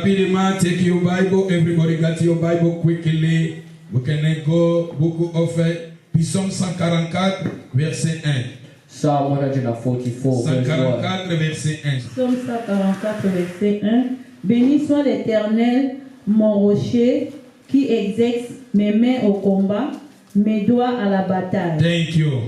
Rapidement, take your Bible. Everybody got your Bible quickly. We can go book of Psalm 144, verset 1. Psalm 144, 144, verset 1. Psalm 144, verset 1. Béni soit l'Éternel, mon rocher, qui exerce mes mains au combat, mes doigts à la bataille. Thank you.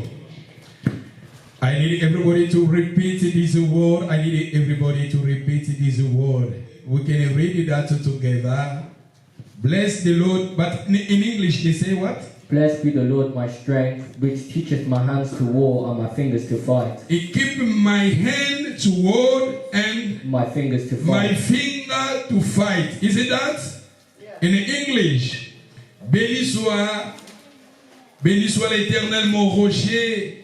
I need everybody to repeat this word. I need everybody to repeat this word. We can read that together. Bless the Lord. But in English, they say what? Blessed be the Lord my strength, which teacheth my hands to war and my fingers to fight. He keep my hand to war and My fingers to my fight. finger to fight. Is it that? In English, béni soit l'Éternel mon rocher,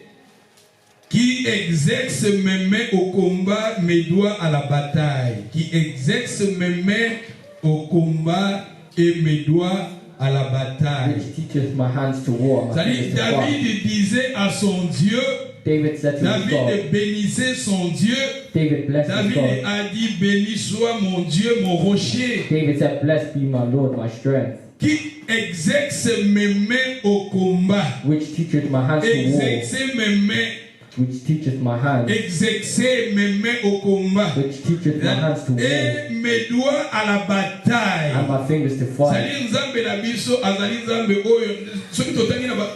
qui exerce mes mains au combat, mes doigts à la bataille. Qui exerce mes mains au combat et mes doigts à la bataille. Which teacheth my hands to war and my fingers to fight. David disait à son Dieu, David said to his God. David bénissait son Dieu. David blessed his David God. a dit, béni soit mon Dieu, mon rocher, David said, blessed be my Lord my strength, qui exerce mes mains au combat. which teacheth my hands to war, Exercer mes mains, which teacheth my hands, exercer mes mains au combat. which teacheth my hands to war, Et mes doigts à la bataille. and my fingers to fight. Zali nzambe na biso azali nzambe oyo soki totangi na ba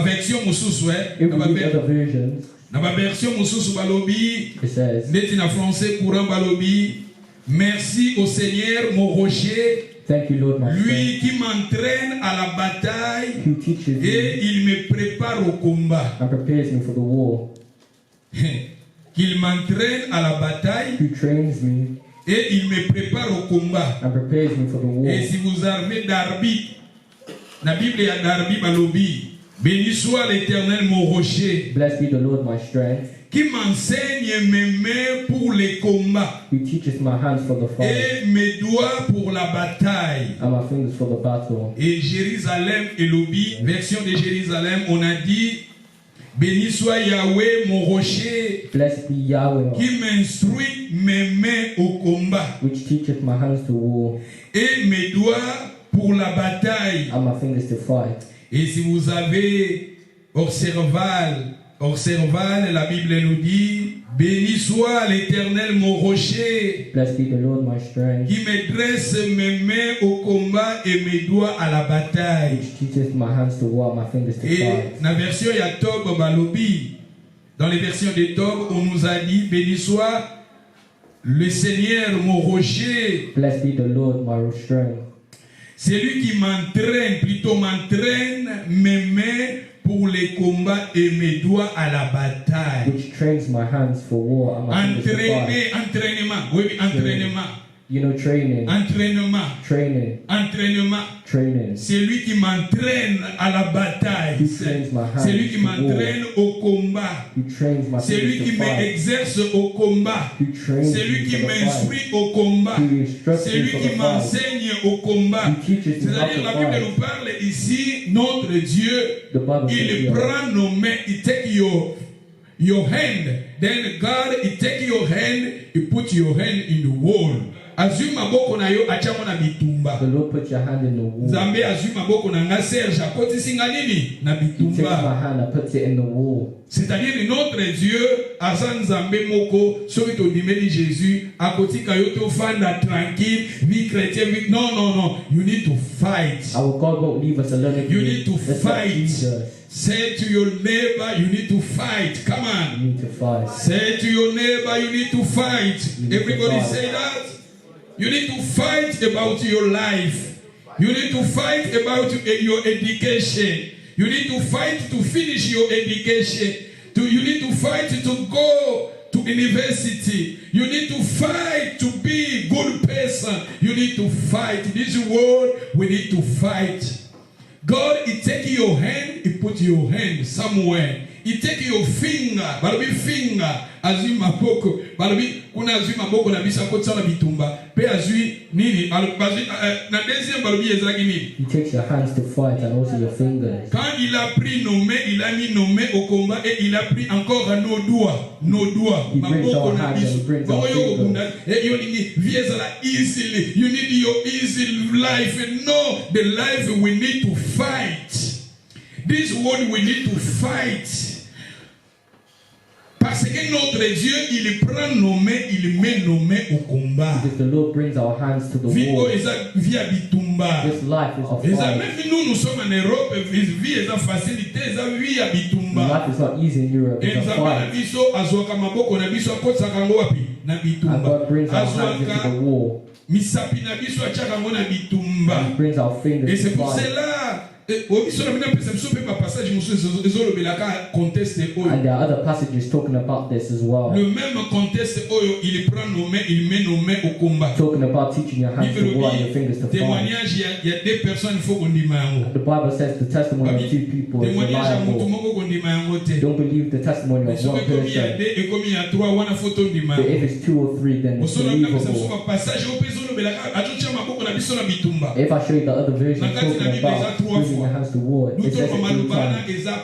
version mosusu If we read other versions, na ba version mosusu balobi it says, ndeti na français courant balobi merci au Seigneur mon rocher, thank you Lord my strength, lui qui m'entraîne à la bataille who teaches me et il me prépare au combat. and prepares me for the war, Qu'il m'entraîne à la bataille who trains me et il me prépare au combat. and prepares me for the war. Et si vous avez Darby, la Bible est à Darby Balobi, béni soit l'Éternel mon rocher, Blessed be the Lord my strength, qui m'enseigne mes mains pour les combats who teaches my hands for the fight, et mes doigts pour la bataille. and my fingers for the battle. Et Jérusalem et Lobi, version de Jérusalem, on a dit, béni soit Yahweh mon rocher, Blessed be Yahweh, qui m'instruit mes mains au combat which teacheth my hands to war, et mes doigts pour la bataille. and my fingers to fight. Et si vous avez Orserval, la Bible nous dit, béni soit l'Éternel mon rocher, Blessed be the Lord my strength, qui me dresse mes mains au combat et mes doigts à la bataille. which teacheth my hands to war, my fingers to Et fight. dans la version Yatob Balobi, dans les versions de Tob, on nous a dit, béni soit le Seigneur mon rocher, Blessed be the Lord my strength, c'est lui qui m'entraîne mes mains pour les combats et mes doigts à la bataille. which trains my hands for war and my fingers to fight. Entraînement, oui, entraînement, You know, training, entraînement, training, entraînement. training. C'est lui qui m'entraîne à la bataille. He trains my hands C'est lui qui to war. m'entraîne au combat. He trains my C'est lui fingers qui to fight. m'exerce au combat. He trains C'est lui me qui for the fight. m'instruit au combat. He instructs C'est me lui for qui the fight. m'enseigne au combat. He teaches me how C'est-à-dire, to la Bible fight. nous parle ici, notre Dieu, The Bible says il here, prend nos mains, il take your hand. Then God, he take your hand, he put your hand in the wall. Azui maboko na yo achamo na bitumba. the Lord put your hand in the wall. Nzambe azui maboko na nga Serge akoti singa nini na He takes bitumba. my hand and puts it in the wall. C'est-à-dire notre Dieu aza Nzambe moko soki tondimeli Jésus akotika yo tofanda tranquille vie chrétienne vie non you need to fight. Our God won't leave us alone if You we need to respect fight. Jesus. Say to your neighbor you need to fight. Come on. You need to fight. Say to your neighbor you need to fight. You need to Everybody fight. say that. You need to fight about your life. You need to fight about your education. You need to fight to finish your education. You need to fight to go to university. You need to fight to be a good person. You need to fight. This world, we need to fight. God, He take your hand, He put your hand somewhere. he take your finger, balobi finger, azui maboko, balobi kuna azui maboko na biso akotsa na bitumba, pe azui nini, bazui na deuxième balobi ezaki nini. He takes your hands to fight and also your fingers. Quand il a pris nos mains, il a mis nos mains au combat et il a pris encore nos doigts, He brings our hands and he brings our fingers. Easily, you need your easy life. No, the life we need to fight. This world we need to fight. Parce que notre Dieu, il prend nos mains, il met nos mains au combat. Because the Lord brings our hands to the Vie war. This life is a Et fight. même nous sommes en Europe, vie est facilité, vie à bitumba. Life is not easy in Europe, it's a fight. And God brings our hands into the war. He brings our Et fingers c'est to pour fight. cela. And there are other passages talking about this as well. Le même contexte, il prend nos mains, il met nos mains au combat. Talking about teaching your hands to war and your fingers to fight. Témoignage, il y a deux personnes, il faut qu'on dise main. The Bible says the testimony of two people is Témoignage à mon reliable. Don't believe the testimony of one person. But if it's 2 or 3, then it's believable. If I show you the other version talking about using your hands to war, it says it 3 times.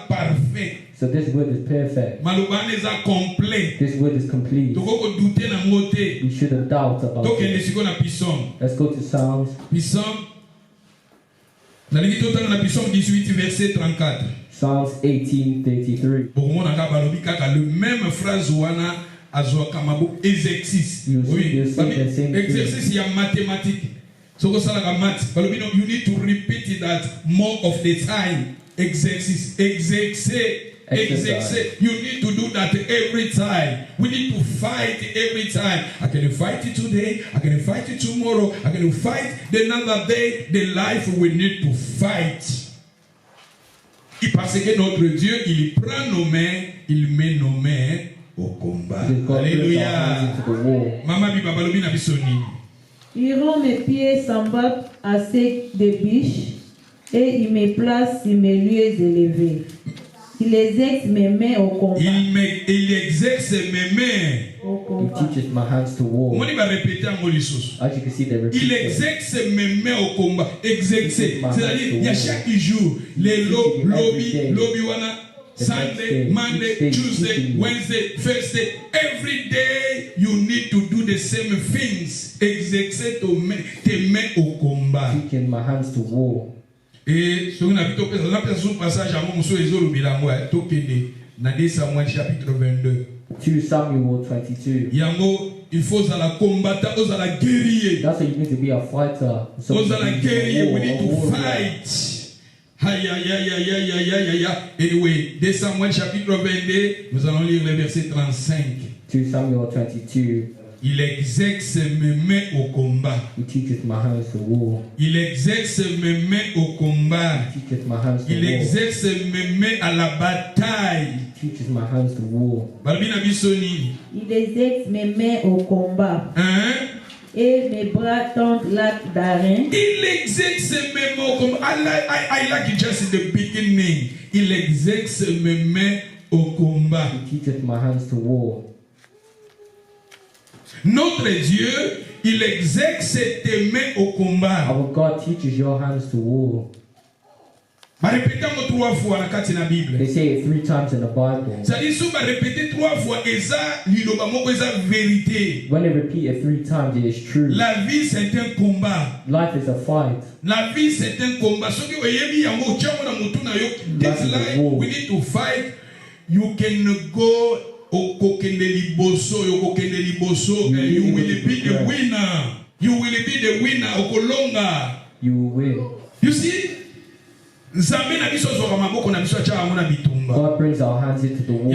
So this word is perfect. This word is complete. We shouldn't doubt about it. Let's go to Psalms. Psalms 18:33. Le même phrase wana azokamabo exercice. Oui, exercice il y a mathématique. So go sala math. You need to repeat that more of the time. Exercice. You need to do that every time. We need to fight every time. I can fight it today. I can fight it tomorrow. I can fight another day. The life we need to fight. Et parce que notre Dieu, il prend nos mains, il met nos mains au combat. Alléluia. Maman bi babalobi na bisoni. Il rend mes pieds semblables à ceux des biches et il me place sur mes lieux élevés. Il exerce mes mains au combat. Il exerce mes mains. He teaches my hands to war. On va répéter en molisos. As you can see, they repeat Il it. exerce mes mains au combat. Exercer. C'est-à-dire, il y a chaque jour, les lobby wana, Sunday, Monday, Tuesday, Wednesday, Thursday. Every day you need to do the same things. Exercer tes mains au combat. Teaching my hands to war. Et sur une passage à mon monsieur Ezolo Bilango, Tokende, dans 2 Samuel chapitre 22. 2 Samuel 22. Yango, il faut la combattre, aux la guerrier. That's why you need to be a fighter. So Aux la guerrier, we need to warrior. fight. Anyway, 2 Samuel chapitre 22, nous allons lire le verset 35. 2 Samuel 22. Il exerce mes mains au combat. He teaches my hands to war. Il exerce mes mains au combat. He teaches my hands to Il war. exerce mes mains à la bataille. He teaches my hands to war. Balbina Bissoni. Il exerce mes mains au combat. Hein? Et mes bras tendent l'arc d'Aaron. Il exerce mes mains au combat. I like it just in the beginning. Il exerce mes mains au combat. He teaches my hands to war. Notre Dieu, il exerce tes mains au combat. Our God teaches your hands to war. Répétons 3 fois dans la Bible. They say it 3 times in the Bible. C'est-à-dire, si on répéter 3 fois, et ça, c'est vérité. When they repeat it 3 times, it is true. La vie, c'est un combat. Life is a fight. La vie, c'est un combat. This life, we need to fight. You can go. You will be the winner. You will be the winner. Okolonga. You will win. You see? God brings our hands into the war.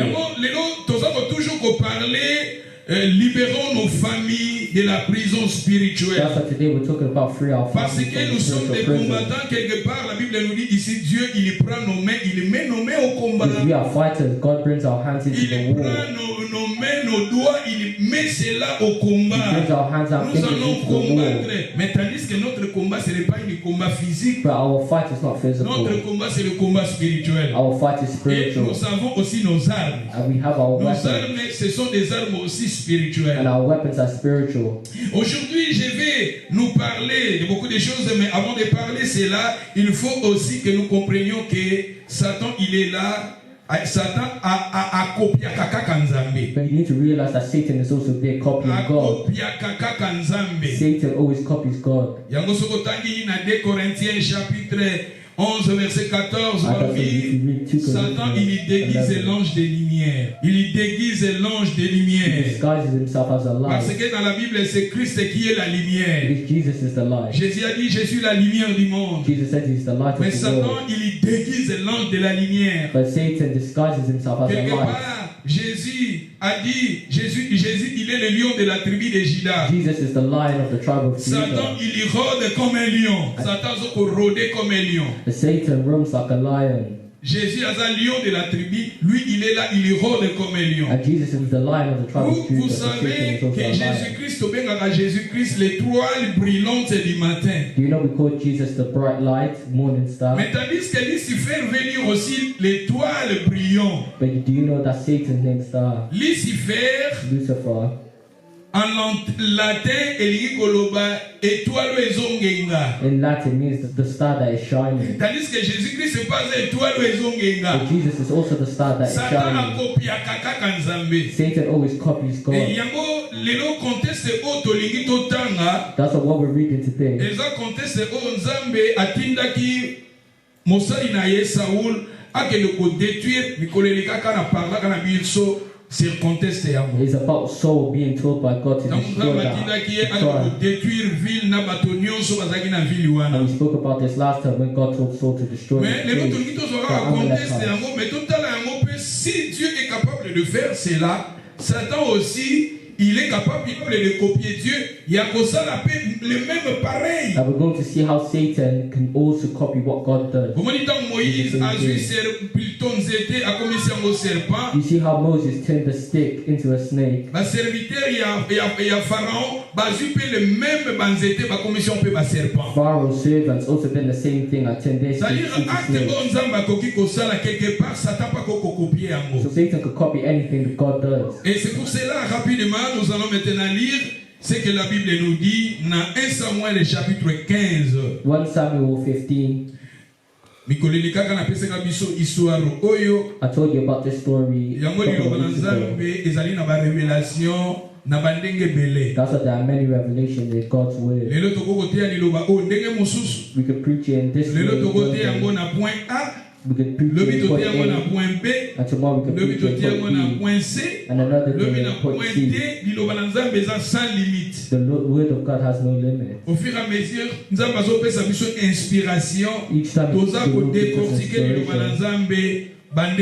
Libérons nos familles de la prison spirituelle. That's why today we're talking about free our Parce families que from nous sommes des spiritual prison. combattants quelque part. La Bible nous dit ici, Dieu, il prend nos mains, il met nos mains au combat. Because we are fighters, God brings our hands into Il the war. prend nos met nos doigts, il met cela au combat. Nous allons combattre. Mais tandis que notre combat, ce n'est pas un combat physique. But our fight is not physical. Notre combat, c'est le combat spirituel. Our fight is Et spiritual. nous avons aussi nos armes. And we have our Nos weapons. armes, ce sont des armes aussi spirituelles. And our weapons are spiritual. Aujourd'hui, je vais nous parler de beaucoup de choses, mais avant de parler cela, il faut aussi que nous comprenions que Satan, il est là. Satan a copié kaka kanzambe. But you need to realize that Satan is also there copying God. Satan always copies God. Yango soko tangi na 2 Corinthiens chapitre 11 verset 14, Satan il déguise l'ange des lumières. Il déguise l'ange des lumières. Parce que dans la Bible c'est Christ qui est la lumière. Jésus a dit je suis la lumière du monde. Mais Satan il déguise l'ange de la lumière. Quelque part Jésus a dit, Jésus il est le lion de la tribu de Juda. Satan il rôde comme un lion. Satan il rôde comme un lion. Satan roams like a lion. Jésus est un lion de la tribu. Lui il est là, il rôde comme un lion. And Jesus is the lion of the tribe of Judah. Vous savez que Jésus-Christ, au bien Jésus-Christ, l'étoile brillante du matin. Do you know we call Jesus the bright light, morning star? Mais tandis que Lucifer venir aussi l'étoile brillante. But do you know that Satan's name star? Lucifer. En latin, étoile ezongenga. In Latin means the star that is shining. Tandis que Jésus-Christ c'est pas étoile ezongenga. But Jesus is also the star that is shining. Satan always copies God. That's what we're reading today. Eza contexte o Nzambe atindaki mosali na ye Saul akende ko détruire mikolelika kana parla kana biso. It's about Saul being told by God to destroy that. And we spoke about this last time when God told Saul to destroy si Dieu est capable de faire cela, Satan aussi il est capable de copier Dieu. Il y a que ça le même pareil. And we're going to see how Satan can also copy what God does. You see how Moses turned the stick into a snake. Pharaoh's servants also did the same thing and turned their sticks into snakes. So Satan could copy anything that God does. Et c'est pour cela, rapidement, nous allons maintenant lire ce que la Bible nous dit dans 1 Samuel chapitre 15. 1 Samuel 15. I told you about this story. That's why there are many revelations in God's word. We could preach it in this way. We could preach it in point A, and tomorrow we could preach it in point B, and another day in point C. The word of God has no limit. Each time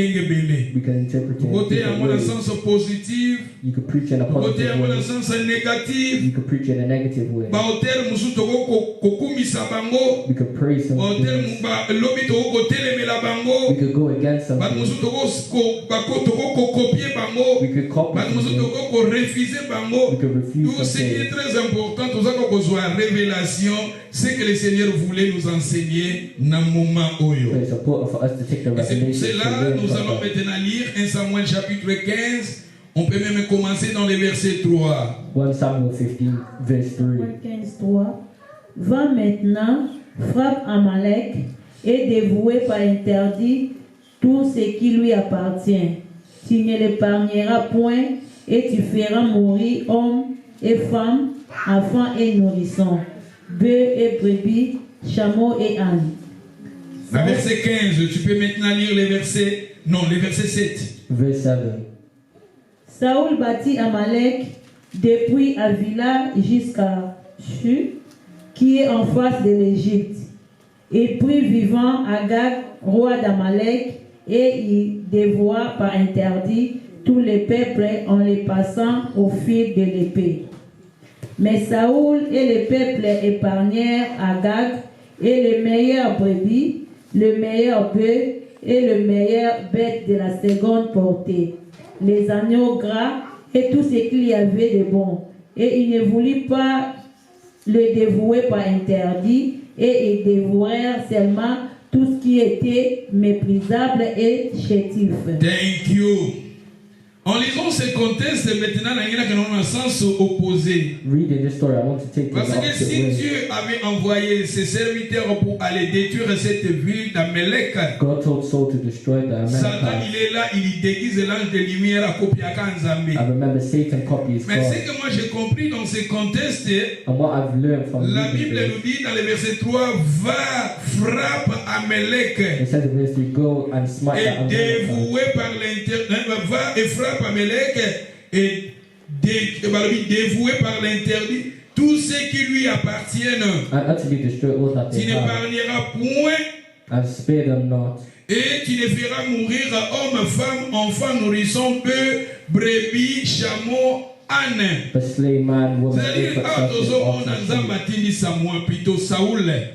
we can interpret it. You could preach in a positive way. You could preach in a negative way. We could praise something. We could go against something. We could copy something. We could refuse Tout ce qui est très important, c'est que le Seigneur voulait nous enseigner dans le moment où. Et c'est pour cela nous allons maintenant lire 1 Samuel chapitre 15. On peut même commencer dans le verset 3. 1 Samuel 15, verse 3. 3. Va maintenant, frappe Amalek et dévouer par interdit tout ce qui lui appartient. Tu ne l'épargneras point et tu feras mourir hommes et femmes, enfants et nourrissons, bœufs et brebis, chameaux et ânes. Le verset 15, tu peux maintenant lire le verset 7. Verse 7. Saoul bâtit Amalek depuis Avila jusqu'à Shu, qui est en face de l'Égypte, et prit vivant Agag, roi d'Amalek, et il dévoua par interdit tous les peuples en les passant au fil de l'épée. Mais Saoul et les peuples épargnèrent Agag et le meilleur brebis, le meilleur bœuf et le meilleur bête de la seconde portée, les agneaux gras et tout ce qu'il y avait de bon. Et il ne voulut pas le dévouer par interdit, et ils dévorèrent seulement tout ce qui était méprisable et chétif. Thank you. En lisant ce contexte, maintenant, il y a un sens opposé. Reading this story, I want to take Parce que si Dieu avait envoyé ses serviteurs pour aller détruire cette ville d'Amalek, God told Saul to destroy the Amalekites. Satan, il est là, il déguise l'ange de lumière à Kopiaka Nzambe. I remember Satan copies God. Mais ce que moi j'ai compris dans ce contexte, and what I've learned from la Bible nous dit dans le verset 3, va, frappe Amalek. It says in verse 3, go and smite the Et dévoué par l'interdit, va et frappe Amalek et dévoué par l'interdit tout ce qui lui appartiennent. And utterly destroy all that Tu they have. n'épargneras point. And spare them not. Et tu ne feras mourir hommes, femmes, enfants, nourrissons, bœufs, brebis, chameaux, ânes. But slay man, woman, C'est-à-dire, infant, suckling, ox, and sheep.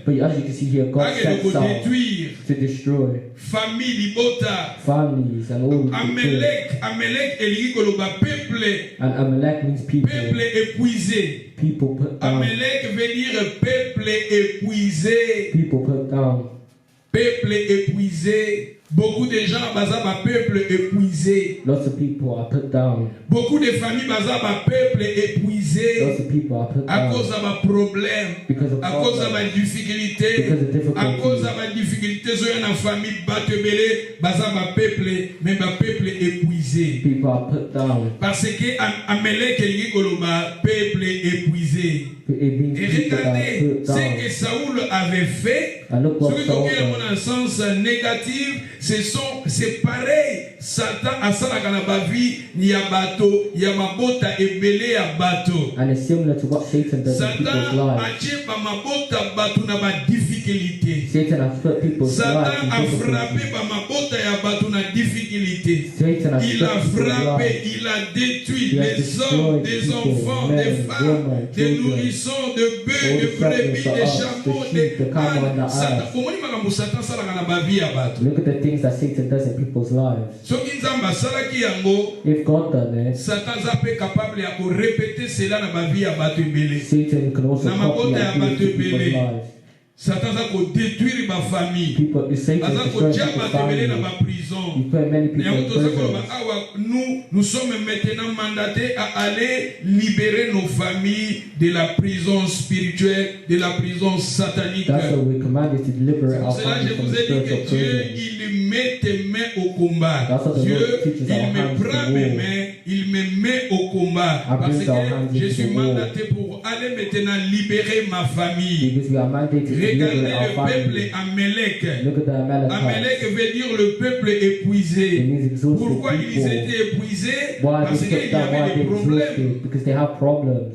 But as you can see here, God sent Saul to destroy famille libota families and all the Amalek eliki koloba peuple. And Amalek means people. Peuple épuisé. People put down. Amalek veut dire peuple épuisé. People put down. Peuple épuisé. Beaucoup de gens basent un peuple épuisé. Lots of people are put down. Beaucoup de familles basent un peuple épuisé. Lots of people are put down. À cause de problèmes, à cause de difficultés, à cause de difficultés, sur une famille batebele, basent un peuple, même un peuple épuisé. People are put down. Parce que Amalek est le peuple épuisé. Et regardez ce que Saoul avait fait. Ce qui est en sens négatif, c'est pareil. Satan a salaka na bavi ni ya bato, ya mabota ebele ya bato. And it's similar to what Satan does in people's lives. Satan a tué ba mabota bato na ba difficulté. Satan has put people's lives Satan a in frappé ba mabota ya bato na difficulté. Satan has Il a frappé, il a détruit les hommes, des enfants, des femmes, des nourrissons, de bœufs, de brebis, des chameaux, des ânes. Look at the things that Satan does in people's lives. If God done it, Satan est capable de répéter cela dans ma vie à battre belé. Satan can also copy and do it in people's lives. Satan a détruire ma famille. People, Satan is destroying people's family. He put many people in prison. Nous sommes maintenant mandatés à aller libérer nos familles de la prison spirituelle, de la prison satanique. That's what we're commanded to liberate our C'est là families je from vous the ai dit spiritual que Dieu, prison. il met tes mains au combat. Dieu, il me prend mes mains, il me met au combat. Parce que je suis mandaté pour aller maintenant libérer ma famille. Because we are mandated to Regardez liberate our le peuple family. Amalek. Look at the Amalekites. Amalek veut dire le peuple épuisé. It means exhausted Pourquoi ils people. étaient épuisés? Why Parce they qu'il get y down? Why avait they des problèmes. exhausted? Because they have problems.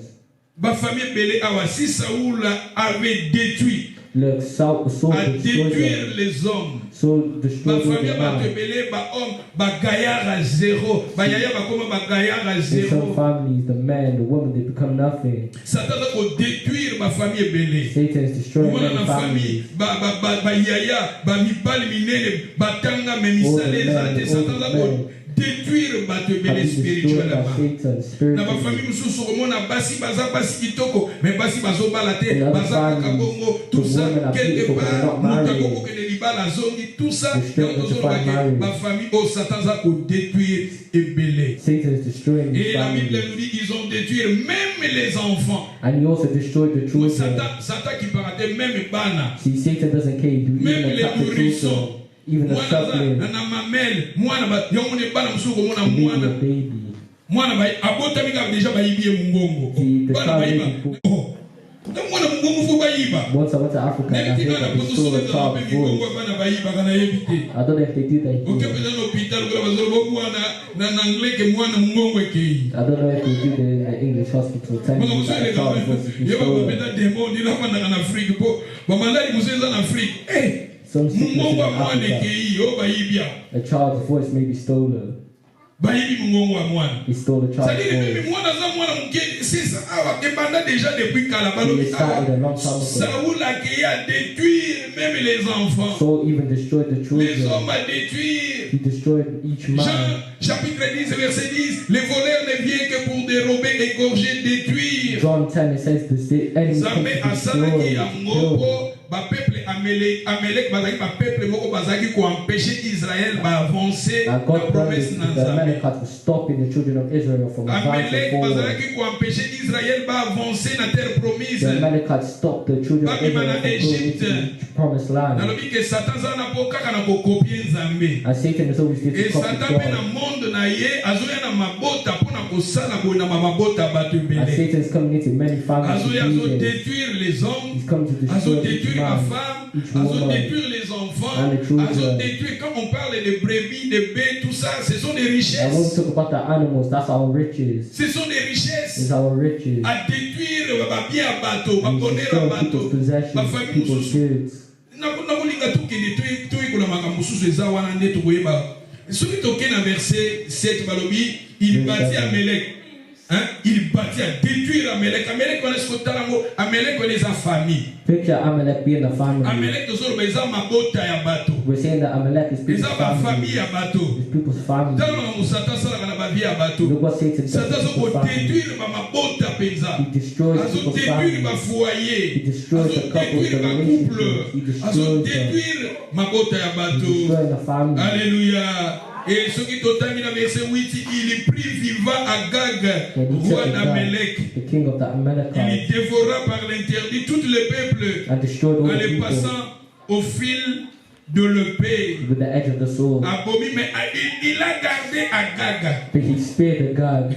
Ma famille belé awa si Saoul avait détruit, Look, Saul a destroyed détruire them. les hommes. Saul Ma destroyed famille them va now. te belé ba homme ba gaillard à zéro. Ba yaya ba koma ba gaillard à In some zéro. families, the man, the woman, they become nothing. Satan va détruire ma famille belé. Satan is destroying Voilà many la famille, families. ba yaya, ba mibali minene, ba tanga me misale zate. Satan va détruire ba te Have belé been destroyed by spirituellement. Satan Na ba famille spiritually. mususu komona basi baza basi kitoko, mais basi bazo balate, In other baza kaka families, bongo, the tout ça women are quelque beautiful, but they're part, not married. mutako ke de libala zongi, tout ça, They're struggling to find marriage. ma famille au Satan za ko détruire et belé. Satan is destroying Et his la Bible family. nous dit ils ont détruit même les enfants. And he also destroyed the children. Satan qui paraît même bana. See, Satan doesn't care. He do Même even les attack the nourrissons. children. Even the suckling. Na mamelle, mwana ba yomone bana musuko mona Even mwana. the baby. Mwana ba abota mika deja ba yibie mungongo. The Bana ba child yiba. is Oh. Kuta mwana mungongo fu ba yiba. Once I went to Africa and I Neti heard kana that they poto stole a sobe na child's pe mungongo voice. bana ba yiba kana yebite. I don't know if they do that Oke here. peta no hospital kula bazolo mwana na anglais ke mwana mungongo ke. I don't know if they do that in the English hospital. Telling Mwana you musele that a child's voice has been yeba ba stolen. peta demo ni la mwana kana Afrique po. Ba malali museza na Afrique. Eh. Some sickness in Mungongo mwana Africa, ke yo ba yibia. a child's voice may be stolen. He stole the child's voice. He started a long time ago. Saoul a détruire même les enfants. Saul even destroyed the Les children. hommes à détruire. He destroyed each man. Jean chapitre 10 verset 10. Les voleurs ne viennent que pour dérober, égorger, détruire. John 10 it says the enemy comes Zambé to asalaki destroy, ya kill. ngoko ba peuple Amalek bazaki ba peuple moko bazaki ko empêcher Israël ba avancer And la God done promesse this na to the Nzambe. Amalekites for stopping the children of Israel from advancing Amalek forward. bazaki ko empêcher Israël ba avancer na terre promise. The Amalekites stopped the children of Bami Israel bana from going Egypte. into the promised land. Nalobi ke Satan za na po kaka na ko copier Nzambe. And Satan is always there Et to copy Satan pe na God. monde na ye azoya na mabota pona kosala boye na mabota bato And ebele. Satan is coming into many families. Azoya azo leaders. détruire les hommes. He's come to Azo destroy each détruire ma man, femme, each azo woman. détruire les enfants, And the children. azo détruire, quand on parle de brebis, de baies, tout ça, ce sont des And when we richesses. talk about the animals, that's our riches. Ce sont des richesses. It's our riches. À détruire, ba bien à bateau, ba And bonheur destroy à bateau, people's possessions, ba famille people's mosusu. goods. Nakolinga tukende toyekola makambo mosusu eza wana nde tokoyeba. Soki tokei na verset 7 balobi, il bâtit Amalek. Hein? Il bâtit à détruire Amalek. Amalek on est sur talango. Amalek on est en famille. Picture Amalek being a family. Amalek tozolo beza mabota ya bato. We're saying that Amalek is people's Eza ba famille family. ya bato. It's people's family. Tala na Satan sala na ba vie ya bato. Look what Satan does Satan to zo people's ko family. détruire ba mabota penza. He destroys Azo people's détruire ba families. foyer. He destroys the Azo couples, détruire the ba relationships. couple. He destroys Azo them. détruire mabota ya He bato. destroys the family. Alléluia. Et ce qui totangi na verset 8, il prit vivant Agag, When he roi took d'Amalek. the king of the Il Amalekites dévora par l'interdit tout le peuple and destroyed all en the les people passant au fil de l'épée. with the edge of the sword. Abomi, mais il a gardé Agag. But he spared the God.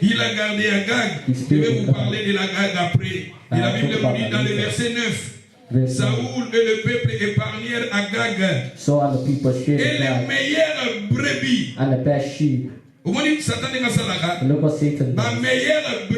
Il a gardé Agag. Je vais vous parler de l'Agag après. Et la Bible nous dit dans le verset 9. Saoul et le peuple épargnèrent Agag. So are the people Et spared les God meilleures brebis. and the best sheep. Au moment où Satan est dans And look what Satan ba does. meilleure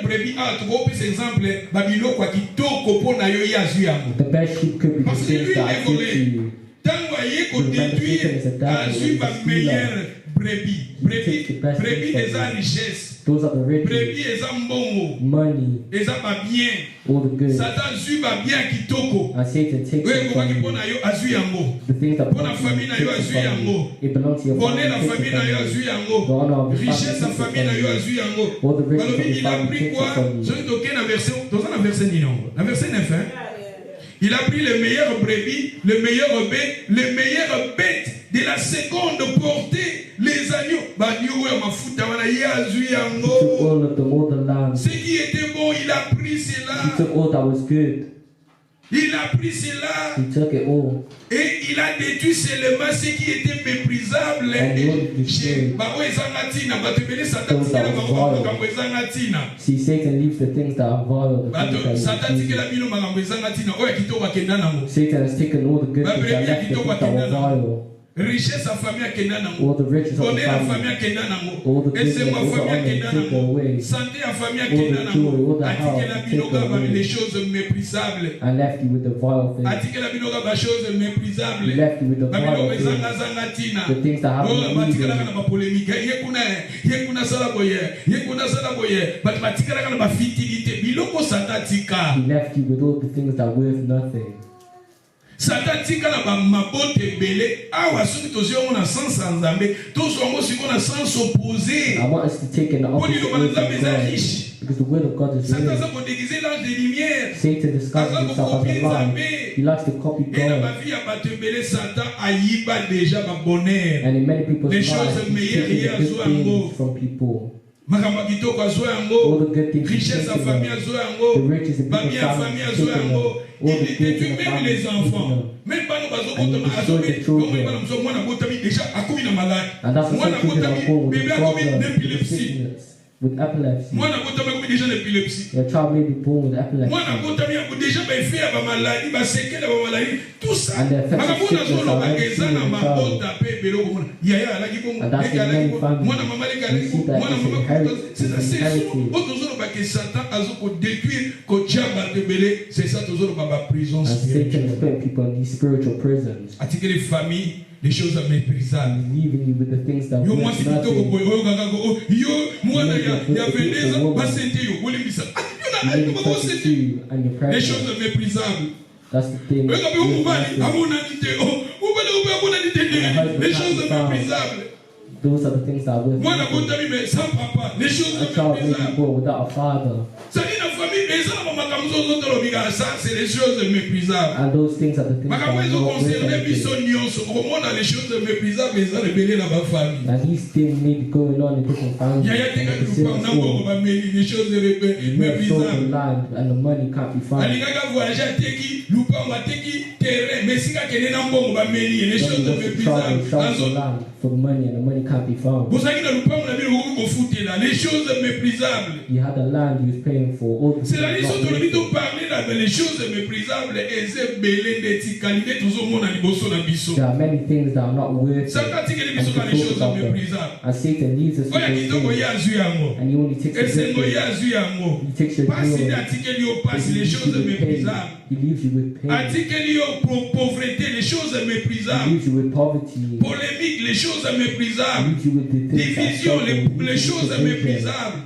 brebis, ah, tu vois, par exemple, babilo kwa kitoko po na yo yazu yango. The best sheep could be the Parce que things lui, that il I est give volé. to you. Tango aye ko détruire, azu ba meilleure brebis. Brebis eza richesse. Those are the riches, Brebis eza mbongo. money, Eza ba bien. all the good. Satan zui ba bien kitoko. And Satan takes Oui, it kwa from ki po you. na yo azu yango. The things that Pona belong to famille you, na yo takes it azu from yango. you. It belongs to your Bonnet la family, famille takes na it yo from azu you. yango. The honor of the Richesse la family, famille na takes it yo from azu you. yango. All the riches of Balobi, the il a family, pris takes quoi? it from you. Celui toqué dans le verset 9. La verset 9, hein? Il a pris les meilleures brebis, les meilleures bêtes, les meilleures bêtes de la seconde portée, les agneaux. Bagneau ya mafuta wana yazu He took yango. all of them, all the land. Ce qui était bon, il a pris He cela. took all that was good. Il a pris cela. He took it all. Et il a détruit seulement ce qui était méprisable. And what destroyed. Bango ezanga tina, bato ebele Satan Those tikela that bango was makambo ezanga tina. See, Satan leaves the things that are vile, the Bato things that Satan are tikela bino makambo ezanga tina. Oya kitoko akenda nango. Satan has taken all the good things and left the things that were vile. Richesse à famille akenda nango. All the riches of the Bonheur à famille family, akenda all nango. the Et c'est goodness, ma all the famille honor, akenda take nango. away. Santé à famille All akenda the joy, nango. all the health, Atikela take binoga ba away. les choses méprisables. And left you with the vile things. Atikela binoga ba choses He méprisables. left you with the Ba binoga vile ezanga things. zanga tina. The things that happen Oh, to batikala you. kana ba polémique. Ye kuna sala boye. Ye kuna sala boye. But batikala kana ba futilité. Biloko satatika. He left you with all the things that are worth nothing. Satan tika na ba mabote bele. Awa soki tozio na sens nzambe. Tozo ngo siko na sens opposé. I want us to take in the opposite way of God. Because the word of God is Satan real. za ko déguiser l'ange de lumière. Satan disguises himself as a lion. He likes to copy Et dans God. ma vie ya bato bele Satan ayiba déjà ba bonheur. And in many people's Les lives, choses he's meilleures taking hier the zo good yango. things from people. Makambo kitoko azo All yango. the good things he's Richesse à taking famille them. azo yango. The riches in Famille people's à famille families, azo taking them. yango. All Il the goods détruit in the même les families, taking enfants. them. Même pas nous bazo And he kotama destroyed the azobe. children. Donc bana mso mwana botami déjà akumi na malade. And that's Mwana what some children are botami born with bébé a akumi problem, with d'épilepsie. sickness, with epilepsy. Mwana botami akumi déjà d'épilepsie. Your child may be born with epilepsy. Mwana botami akumi déjà ba fait ba maladie, ba séquelle ba maladie, tout ça. And the effects of Makambo na sickness zolo are ba not eza seen na in the child. mabota pe beloko mwana. Yaya alaki bongo. And that's in many families. Mwana mama leka You see that mwana it's mama inherited. c'est ça It's c'est inherited. autre zolo ba que Satan azo ko détruire ko tchamba de belé, c'est ça zolo ba prison And Satan spirituelle. is putting people in these spiritual prisons. Attirer les familles, les choses méprisables. Leaving you with the things that Yo, moi, worth c'est plutôt nothing. yo, moi, il y a 22 ans, pas You les and your choses pregnant. méprisables. That's the thing. Les choses méprisables. Those are the things that are worth Moi, nothing. mais sans papa, les choses A child may be méprisables. born without a father. Ça, c'est les choses méprisables. And those things are the things that are Makambo not worth concerne anything. biso nyonso komona les choses méprisables eza rebelle na ba famille. And these things may be going on in different families. Yaya And teka at the same lupango na mbongo time, bameli les choses you may have sold the méprisables. land and the money can't be found. Alingaka voyager ateki lupango ateki terrain mais sika kende na mbongo bameli les Then choses he wants to travel, méprisables. sell the land for the money and the money can't be found. Bozaki na lupango na bino kofutela les choses méprisables. He had a land he was paying for. All the C'est la things raison not de worth it. parler là les choses méprisables et c'est belé de tikalide tozomona liboso na biso. There are many things that are not worth it. Saka tikeli And biso to ka les talk choses about them. méprisables. And Satan leads us to Oya those kitoko things. ya azu yango. And he only takes the Esengo good ya things. azu yango. He takes your Pasi joy. de atikeli yo He pasi les leaves you choses with pain. méprisables. He leaves you with pain. Atikeli yo pauvreté les choses He méprisables. leaves you with poverty. Polémique les choses He méprisables. leaves you with the things that Division struggle. les choses Division. méprisables.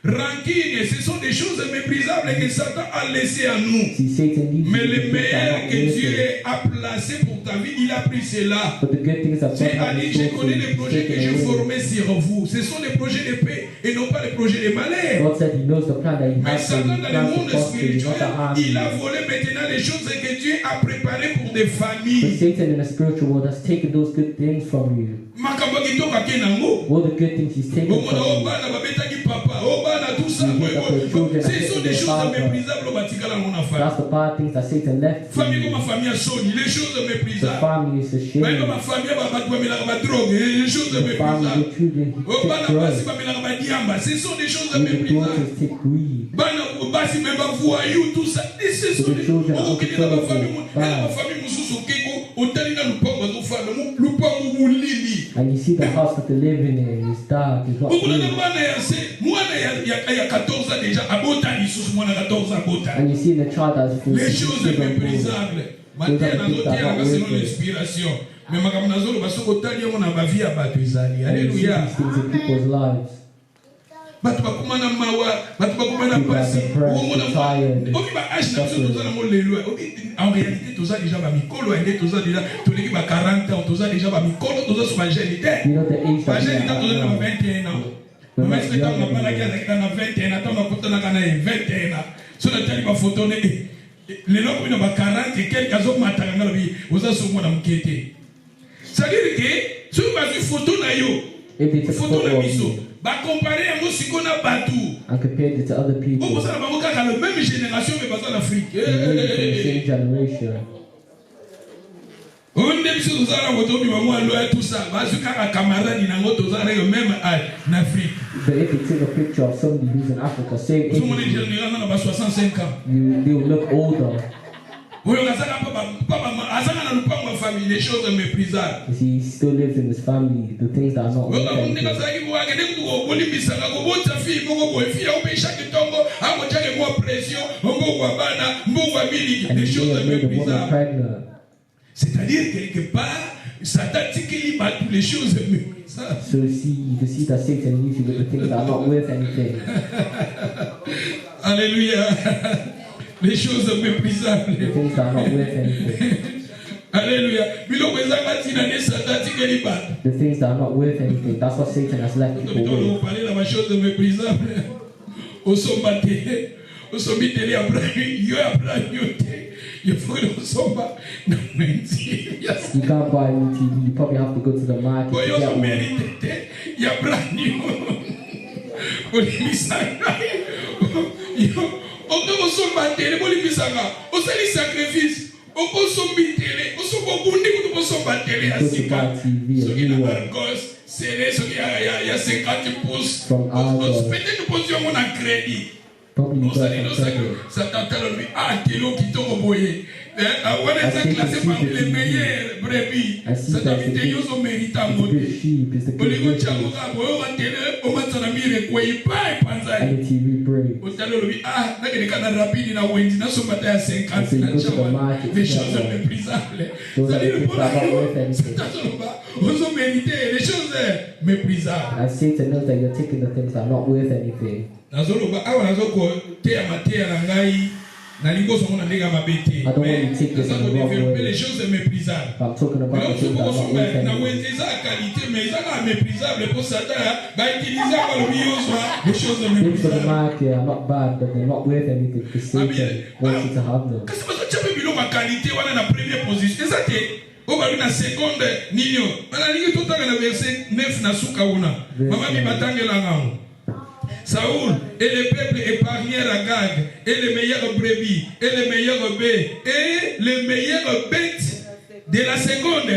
Rancune, ce sont des choses méprisables que Satan a laissées à nous. See, Satan leaves Mais you with le the things that are meilleur not que worth Dieu it. a placé pour ta vie, il a pris cela. But the good things that God Dieu a has dit, in je store for connais you, les He's projets que taken j'ai away. formés sur vous. Ce sont des projets de paix et non pas des projets de malheur. God said He knows the plan that He Mais has for you. Satan, He dans le plans monde to prosper you, spirituel, not to harm il a you. volé maintenant les choses que Dieu a préparées pour des But familles. Satan in the spiritual world has taken those good things from you. Makambo kitoko ake nango. All the good things He's taken Omona from you. obana babetaki papa, obana tout ça. Ce sont des choses méprisables batikala mon That's affaire. the bad things that Satan left for Famille you. comme ma famille a soni, les choses The méprisables. family is Mais ashamed. comme ma famille va drogue, les choses The family, méprisables. the children, he Obana take basi drugs. bamelaka badiamba, ce sont des choses Even the méprisables. daughters take greed. Bana basi même voyou tout ça. Et ce sont The des children are okokeli na uncontrollable. famille mosusu okeko otali na lupango azofanda lupango mulili. And you see the house that they're living in is dark, it's not okolana clean. bana ya se mwana ya 14 ans déjà abota lisusu mwana 14 ans abota. And you see the child that's full Les choses méprisables. Matin nazotielaka selon l'inspiration. Mais makambo nazoloba soki otali yango na bavie ya bato ezali. And you see Alléluia. these things in people's lives. Bato bakoma na mawa, bato bakoma na People are pasi. depressed, tired, Obi ba âge na biso toza nango lelo. En réalité toza déjà ba mikolo ende toza déjà toleki ba 40 ans toza déjà ba mikolo toza sur ba jeune te. You know the age Ba that we jeune ta toza are na now. 21 ans. We're Mama not est-ce que young na bala anymore. kia na 21 ans, tama kutana kana 21 ans. So na tali ba photo ne lelo ko na ba 40 et quelques azo matanga ngalo bi oza so mwana mkete. C'est-à-dire que sur ba photo na yo If they took a photo photo na of biso you ba comparer yango sikona batu. and compared it to other people Bon, ça va pas la même génération mais pas en Afrique. from the same generation, On est sur nous allons autour du moment loin tout ça. Va sur un camarade in ango tous allez au même âge en Afrique. but if you take a picture of somebody who's in Africa, same Tout le monde est age, général dans 65 ans. they will look older. Oui, on a ça papa azanga na lupango wa famille les choses méprisables. You see, he still lives in his family, the things that are not Oui, worth on est anything. comme ça qui voit que dès que tu olimbisa na ko bota fille moko boy fille au pays chaque tongo a mo tchake mo pression ngo kwa bana mbo wa mili And les he may choses have made a woman méprisables. pregnant. C'est-à-dire quelque part Satan tikeli ba toutes les choses méprisables. So you can see that Satan leaves you with the things that are not worth anything. Alléluia. Les choses méprisables. The things that are not worth anything. Alléluia. Biloko ezanga tina ne Satan tikeli ba. The things that are not worth anything. That's what Satan has left people On with. parler de la chose méprisable. Osomba tele Abraham, yo Abraham yote. Il faut que osomba na menti. You can't buy a new TV. You probably have to go to the market to Boyo get so one. mérite. Ya Abraham. Olimisanga. Yo oko osomba tele olimisanga. Osali sacrifice. Oko sombi tele, osomba bundi kutu osomba tele Go to buy asika. TV, a So qui new n'a one. Argos, c'est les ceux qui a 50 pouces. From Argos. Peut-être nous posions mon crédit. Probably you got Osali some no credit. ça t'entend lui ah telo kitoko boye. On est classé parmi les meilleures brebis. C'est un vidéo qui mérite à monter. Au niveau de Tchamoura, on les choses méprisables. Les choses méprisables. And Satan knows that you're taking the things that are not worth anything. I don't want to take this in the wrong way. Les choses méprisables. I'm talking about the things that are not worth anything. Things for the market are not bad, but they're not worth anything because Satan wants you to have them. Obalu na seconde ninyo. Banalingi totanga na verset 9 na suka una. Mama mi batangela ngao. Saoul et le peuple épargnèrent Agag et les meilleures brebis et les meilleures baies et les meilleures bêtes de la seconde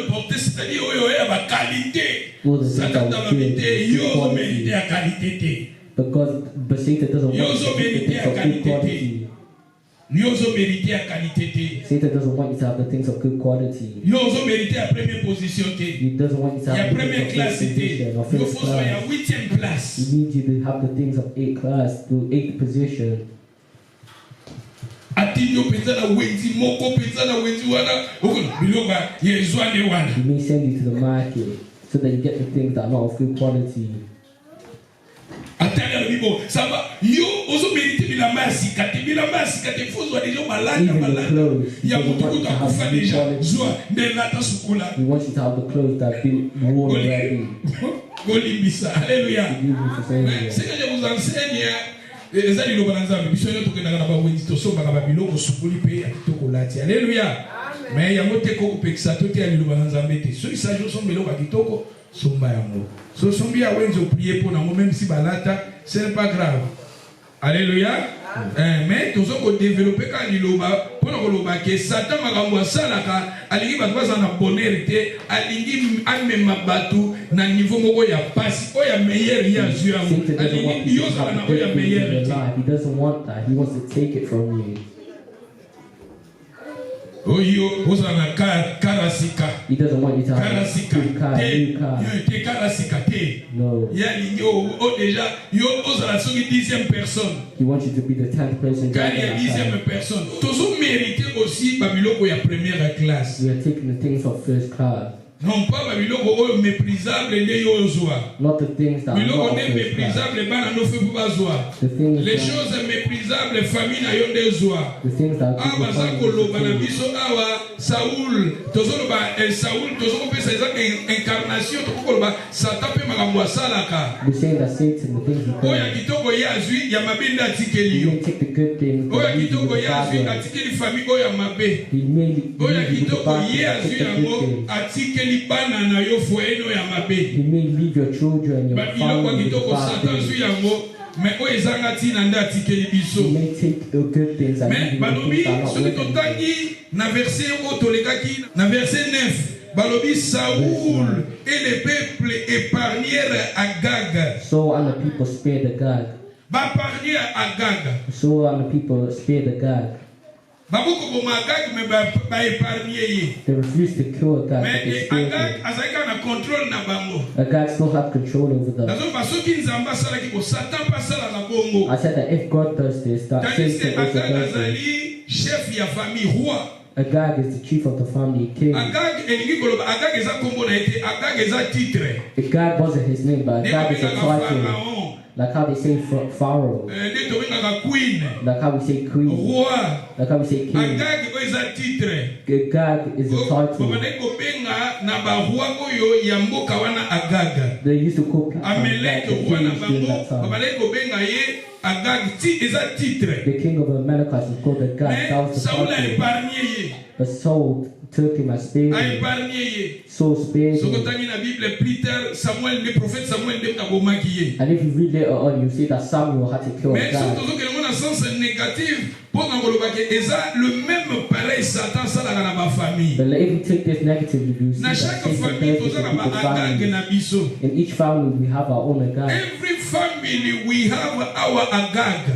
portée, c'est-à-dire oyo ya ba qualité. Ça dans la vérité, yo mérite la qualité. But Satan doesn't want you to have the things of good quality. Satan doesn't want you to have the things of good quality. He doesn't want you to have the things of first position or first class. He needs you to have the things of 8th class to 8th position. He may send you to the market so that you get the things that are not of good quality. Ça va, yo oso mérite bilamba sikate faut déjà malade. Il y a beaucoup de kufa déjà. Joie de la tasukula. We want you to have the clothes that been worn already. Golimbisa. Alléluia. C'est que je vous enseigne ezali lo bananzambe biso yo tokendaka na bawenzi tosombaka babiloko sukuli pe ya kitoko lati. Alléluia. Mais yango te ko pekisa to te ya lo bananzambe te. So isa jo sombelo ka kitoko somba yango. So sombi ya wenzo prier pour nango même si balata c'est pas grave. Alléluia. Mais tous ceux qui développent quand ils l'ont pour nous que Satan magambo salaka alingi batwa na bonheur te alingi amema batu na niveau moko ya passe oya meilleur ya zuya alingi yo na oya meilleur. He doesn't want that. He wants to take it from you. Oyo osana karasika. He doesn't want you to have a good car, new car. Te karasika te. No. Ya yo déjà yo osana soki 10e personne. He wants you to be the 10th person. Car il y a 10e personne. Tous mériter aussi babiloko ya première classe. We are taking the things of first class. Non pas babiloko oyo méprisable nde yo ozwa. Not the things that are not of méprisable bana no fe pour bazwa. Les choses méprisables famille na yo nde zwa. The things that ah baza koloba na biso awa Saoul tozoloba Saoul tozokopesa eza incarnation tokoloba Satan pe makambo asalaka. We say that Satan the things he does. Oya kitoko ya zwi ya mabenda atikeli yo. Take the good things. Oya kitoko ya zwi atikeli famille oya mabe. Oya kitoko ya zwi yango atikeli bana na yo foeno ya mabe. He may leave your children, your family, mais o ezanga tina nda atikeli biso. He may take the good things and mais balobi soki totangi na verset o tolekaki na verset 9 balobi Saoul et les peuples épargnèrent Agag. So and the people spared Agag. Ba épargner Agag. So and the people spared Agag. They refused to kill Agag, but they spared him. Agag still had control over them. I said that if God does this, that Satan also does this. Agag is the chief of the family, king. Agag wasn't his name, but Agag is a title. Like how they say Pharaoh. Like how we say queen. Like how we say king. Agag is a title. They used to call people Agag, the kings during that time. The king of Amalekite is called Agag. That was the title. But Saul took him as spared him. Saul spared him. And if you read later on, you see that Samuel had to kill Agag. But if you take this negatively, you see that Satan does this in people's families. In each family, we have our own Agag. Every family, we have our Agag.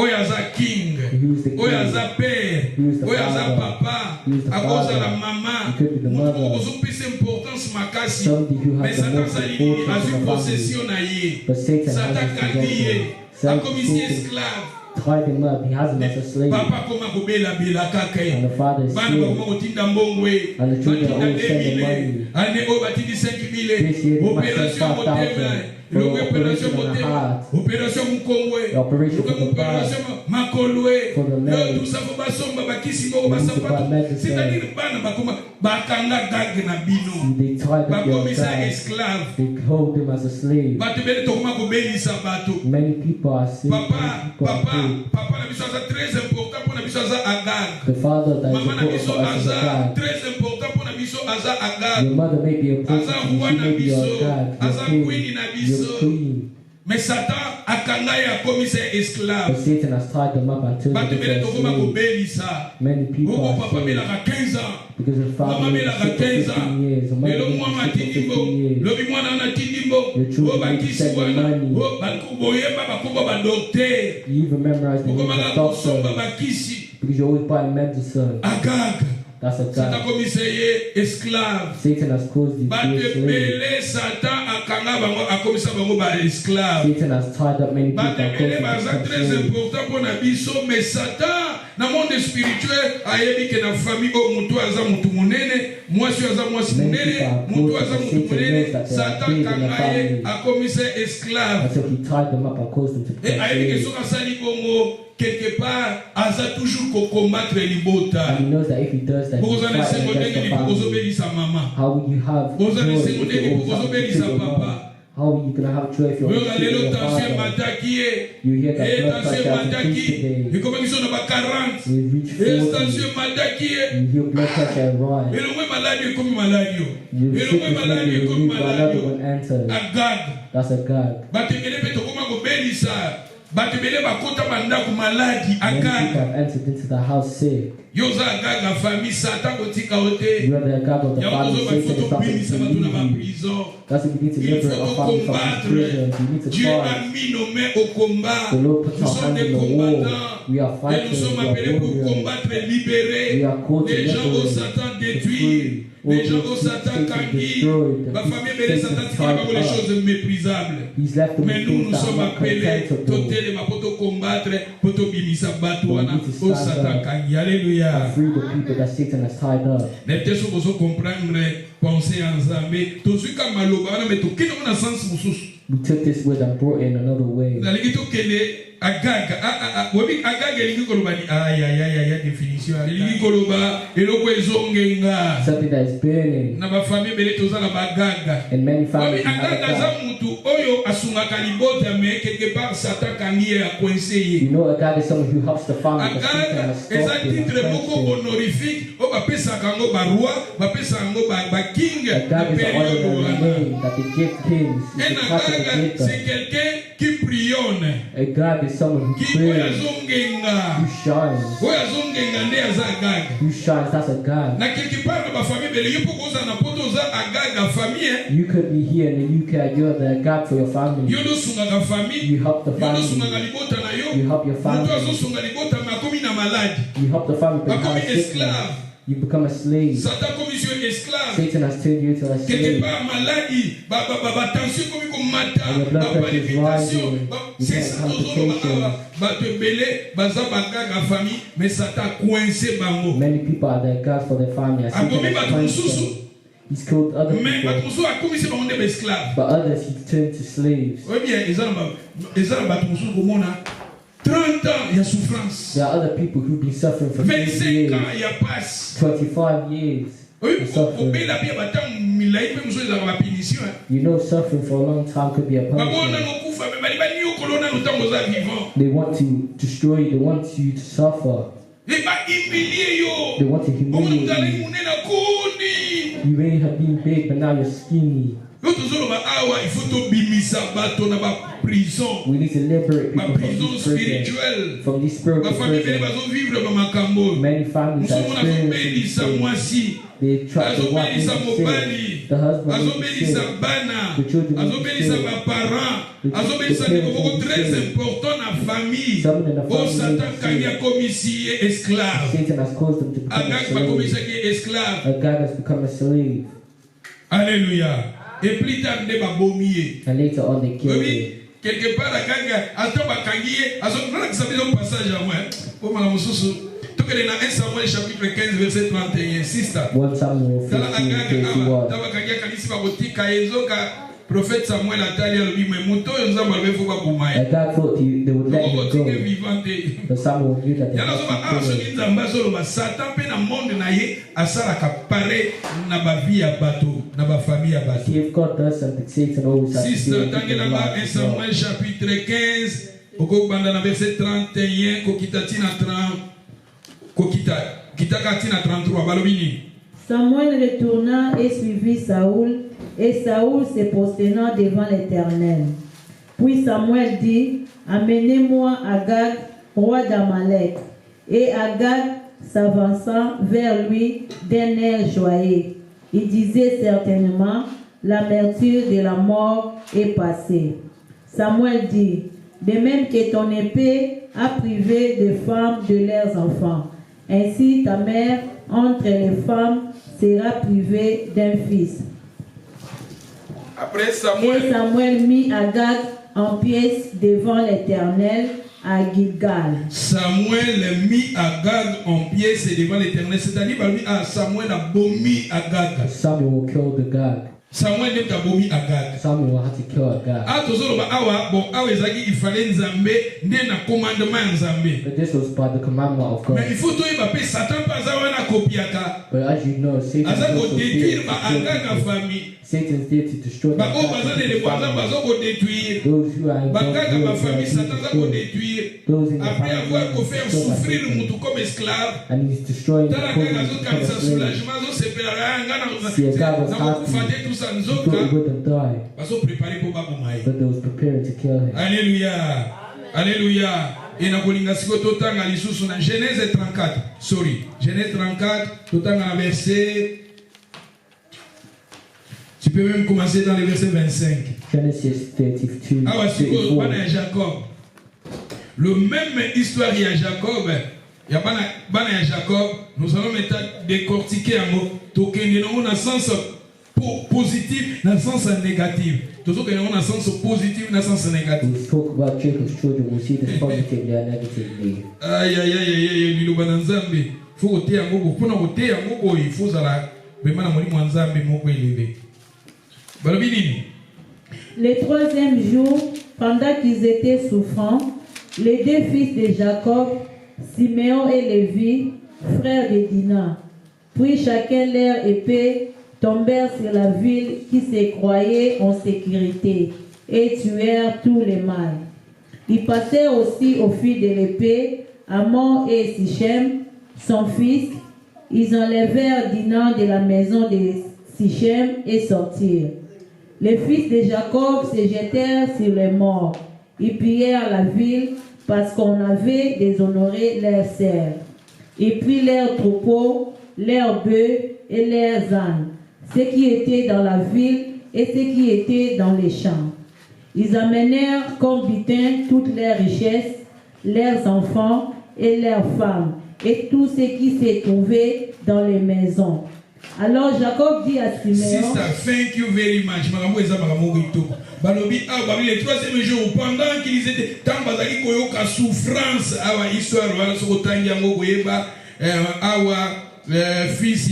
oyo aza king, oyo aza père, oyo aza papa, akoza la mama, mutu ozopesa importance makasi, mais Satan azali nini azwi possession na ye, Satan kandi ye, akomisi esclave. Tied him up, he has him as a slave. And the father is still. And the children are always sending money. This year they must send 5,000 for operation on the heart, the operation for the back, for the leg. They tied up your child. They hold him as a slave. Many people are sick. Papa na biso aza très important pour na biso aza Agag. The father that Mama na biso aza très important pour na biso aza Agag. Your mother may be important. Aza roi na biso, aza queen na biso. Mais Satan akanga ya komisa esclave. But Satan has tied them up and turned them into slaves. Many people are slaves. Because the father is sick for 15 years. The mother is sick for 15 years. Your children need to send them money. You even memorize the names of doctors. Because you're always buying medicine. Agag. That's a God. Satan has caused you to be a slave. Satan has tied up many people and caused them to be slaves. Na monde spirituel ayebi ke na famille o mutu aza mutu munene mwasi aza mwasi munene mutu aza mutu munene Satan kangaye akomise esclave. So he tied them up and caused them to be slaves. Ayebi ke soka sali bongo quelque part aza toujours ko combattre libota. And he knows that if he does that, he's fighting against the family. How will you have joy if you're always your mom? How are you going to have joy if you're always your father? You hear that blood pressure has increased today. We've reached 40. You hear blood pressure rise. Your sickness may be removed, but another one enters. That's a God. Many people have entered into the house sick. You are the Agag of the family. Satan is something to leave you. That's why you need to liberate our family from this prison. You need to fight. The Lord puts our hands in the war. We are fighting. We are warriors. We are called to liberate, to free. Les gens au Satan kangi, ma famille belle Satan qui les choses méprisables. Mais nous sommes appelés totel ma poto combattre poto bimisa batuana au Satan kangi. Alléluia. Free the people that Satan has tied up. Les gens besoin comprendre penser ensemble. Tout ce qui maloba na meto kino na sens mususu. We took this word and brought in another way. Na ligito kele Agag, webi Agag elingi koloba ni ya definition. Elingi koloba eloko ezongenga. Something that is burning. Na ba famille bele tozala ba Agag. And many families have Agag za mutu oyo asungaka libota me quelque part Satan kangi ya coincé ye. You know Agag is someone who helps the family. Agag eza titre moko honorifique o ba pesa kango ba roi, ba pesa kango ba king. Agag is an honorary name that they give kings. C'est quelqu'un qui prionne. Agag is someone who prays, who shines. Who shines, that's a God. You could be here in the UK, you're the God for your family. You help the family. You help your family. You help the family become a sickness. You become a slave. Satan has turned you to a slave. And your blood pressure is rising. You get complications. Many people are their God for their family. Satan has punished them. He's killed other people. But others he turned to slaves. 30 ans, il y a souffrance. There are other people who've been suffering for 25 years. 25 years. You know, suffering for a long time could be a punishment. They want to destroy you, they want you to suffer. They want to humiliate you. You may have been big, but now you're skinny. il faut bimisa bato na ba prison. We need to liberate people prison spirituelle. From these spiritual prisons. Many families are experiencing they try to walk in sin. The husband needs to sin. The children need to sin. The parents need to sin. Some in the family need to sin. Satan has caused them to become a slave. A God has become a slave. Alléluia. Et plus tard, they va bomber. And later on, they kill him. Quelque part, la gaga, attends, ma kangier, attends, non, ça veut dire un passage à moi. Oh, madame Soussou. Tout que dans 1 Samuel chapitre 15, verset 31, sister. 1 Samuel 15, 31. T'as kangier kanisi ba botika yezoka. Prophète Samuel a dit mais moto yo nzamba le faut pas boumaye. God thought they would let him go. But Samuel knew that they would Satan pe na monde na ye asala ka pare na ba vie ya bato, na ba famille ya bato. If God does something, Satan always has to do it. Tangela 1 Samuel chapitre 15, oko banda na verset 31, ko kitati na 30, ko kitaka na 33 balobini. Samuel retourna et suivit Saoul, et Saoul se prosternant devant l'Éternel. Puis Samuel dit, amenez-moi Agag, roi d'Amalek. Et Agag s'avançant vers lui d'un air joyeux. Il disait certainement, l'amertume de la mort est passée. Samuel dit, de même que ton épée a privé des femmes de leurs enfants, ainsi ta mère entre les femmes sera privée d'un fils. Après Samuel, et Samuel mit Agag en pièces devant l'Éternel à Gilgal. Samuel mit Agag en pièces devant l'Éternel, c'est-à-dire Samuel a bomi Agag. Samuel killed Agag. Samuel n'est pas bomi Agag. Samuel had to kill Agag. Il fallait Nzambe, na commandement Nzambe. But this was by the commandment of God. Mais il faut toi y Satan pas avoir copiaka. But as you know, Satan is also détruire Agag la famille. Satan's there to destroy the family. Those who are involved in the family, those in the après avoir fait souffrir le monde comme esclave. And he's destroying the family become a slave. See, Agag was happy. He thought he wouldn't die. But they was preparing to kill him. Alléluia. Alléluia. Et na kolinga siko totanga lisusu na Genèse 34. Sorry. Genèse 34, totanga verset. Tu peux même commencer dans le verset 25. Genesis 32. Ah, voici Jacob. Le même histoire il y a Jacob. Il y a Bana Jacob. Nous allons maintenant décortiquer un mot. Donc, il y a un sens positif, dans le sens négatif. Toujours qu'il y a un sens positif, dans le sens négatif. We talk about Jacob's children. We'll see this positively and negatively. Aïe, aïe, aïe, aïe, aïe, il faut ôter un mot. Pour nous ôter un mot, il faut ça. Vraiment, on va nous élevé. Le troisième jour, pendant qu'ils étaient souffrants, les deux fils de Jacob, Siméon et Lévi, frères de Dina, puis chacun leur épée, tombèrent sur la ville qui se croyait en sécurité et tuèrent tous les mâles. Ils passèrent aussi au fil de l'épée Amon et Sichem, son fils. Ils enlevèrent Dina de la maison de Sichem et sortirent. Les fils de Jacob se jetèrent sur les morts. Ils pillèrent la ville parce qu'on avait déshonoré leurs serfs. Ils prirent leurs troupeaux, leurs bœufs et leurs ânes, ce qui était dans la ville et ce qui était dans les champs. Ils amenèrent comme butin toutes leurs richesses, leurs enfants et leurs femmes, et tout ce qui s'est trouvé dans les maisons. Alors Jacob dit à Siméon, Sister, thank you very much. Le troisième jour, pendant qu'ils étaient dans la souffrance, awa histoire, fils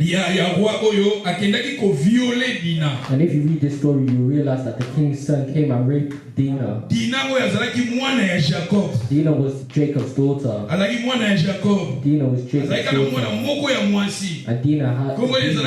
ya roi oyo akendaki ko violer Dina. And if you read this story, you realize that the king's son came and raped Dina. Dina oyo azalaki mwana ya Jacob. Dina was Jacob's daughter. Azalaki mwana ya Jacob. Dina was Jacob's daughter. Mwana moko ya mwasi. And Dina had his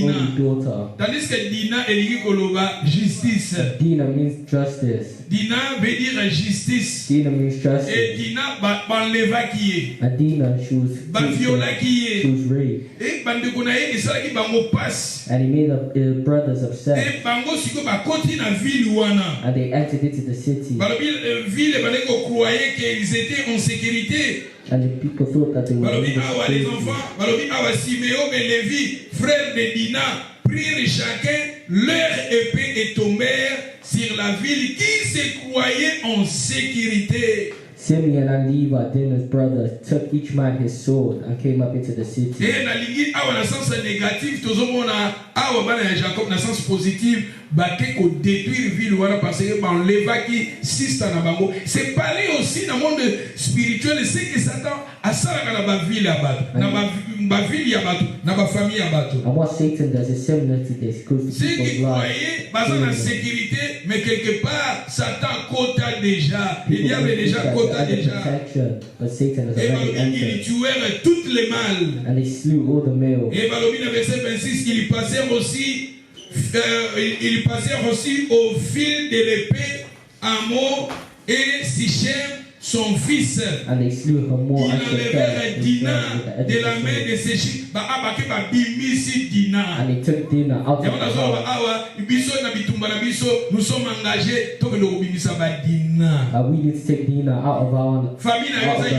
only daughter. Tandis que Dina elingi koloba justice. Dina means justice. Dina veut dire justice. Dina means justice. Et Dina banleva qui est. And Dina, she was viola qui est. She was raped. Et bandekunaye esalaki bango passe. And he made the brothers upset. Et bango siko bakoti na ville wana. And they entered into the city. Balobi ville baleko croyait qu'ils étaient en sécurité. And the people thought that they were Balobi awa les enfants, Balobi awa Siméon et Lévi, frères de Dina, prirent chacun leur épée et tombèrent sur la ville qui se croyait en sécurité. Simeon and Levi, Dina's brothers, took each man his sword and came up into the city. Et na lingi awa na sens négatif, tozomona awa bana ya Jacob na sens positif, bake ko détruire ville wana parce que ban levaki sista na bango. C'est pareil aussi dans le monde spirituel, c'est que Satan asalaka na ba ville ya bato, na ba ville ya bato, na ba famille ya bato. And what Satan does is similar to this. Ceux qui croyaient baza na sécurité, mais quelque part Satan kota déjà, le diable est déjà kota déjà. Et ils tuèrent toutes les mâles. And they slew all the males. Et Balobi dans verset 26, ils passèrent aussi au fil de l'épée Amo et Sichem son fils. And they slew Hamor. Ils enlevèrent Dina de la main de Sichem. And they took Dina out of the house. Nous sommes engagés. We need to take Dina out of our prison, out of the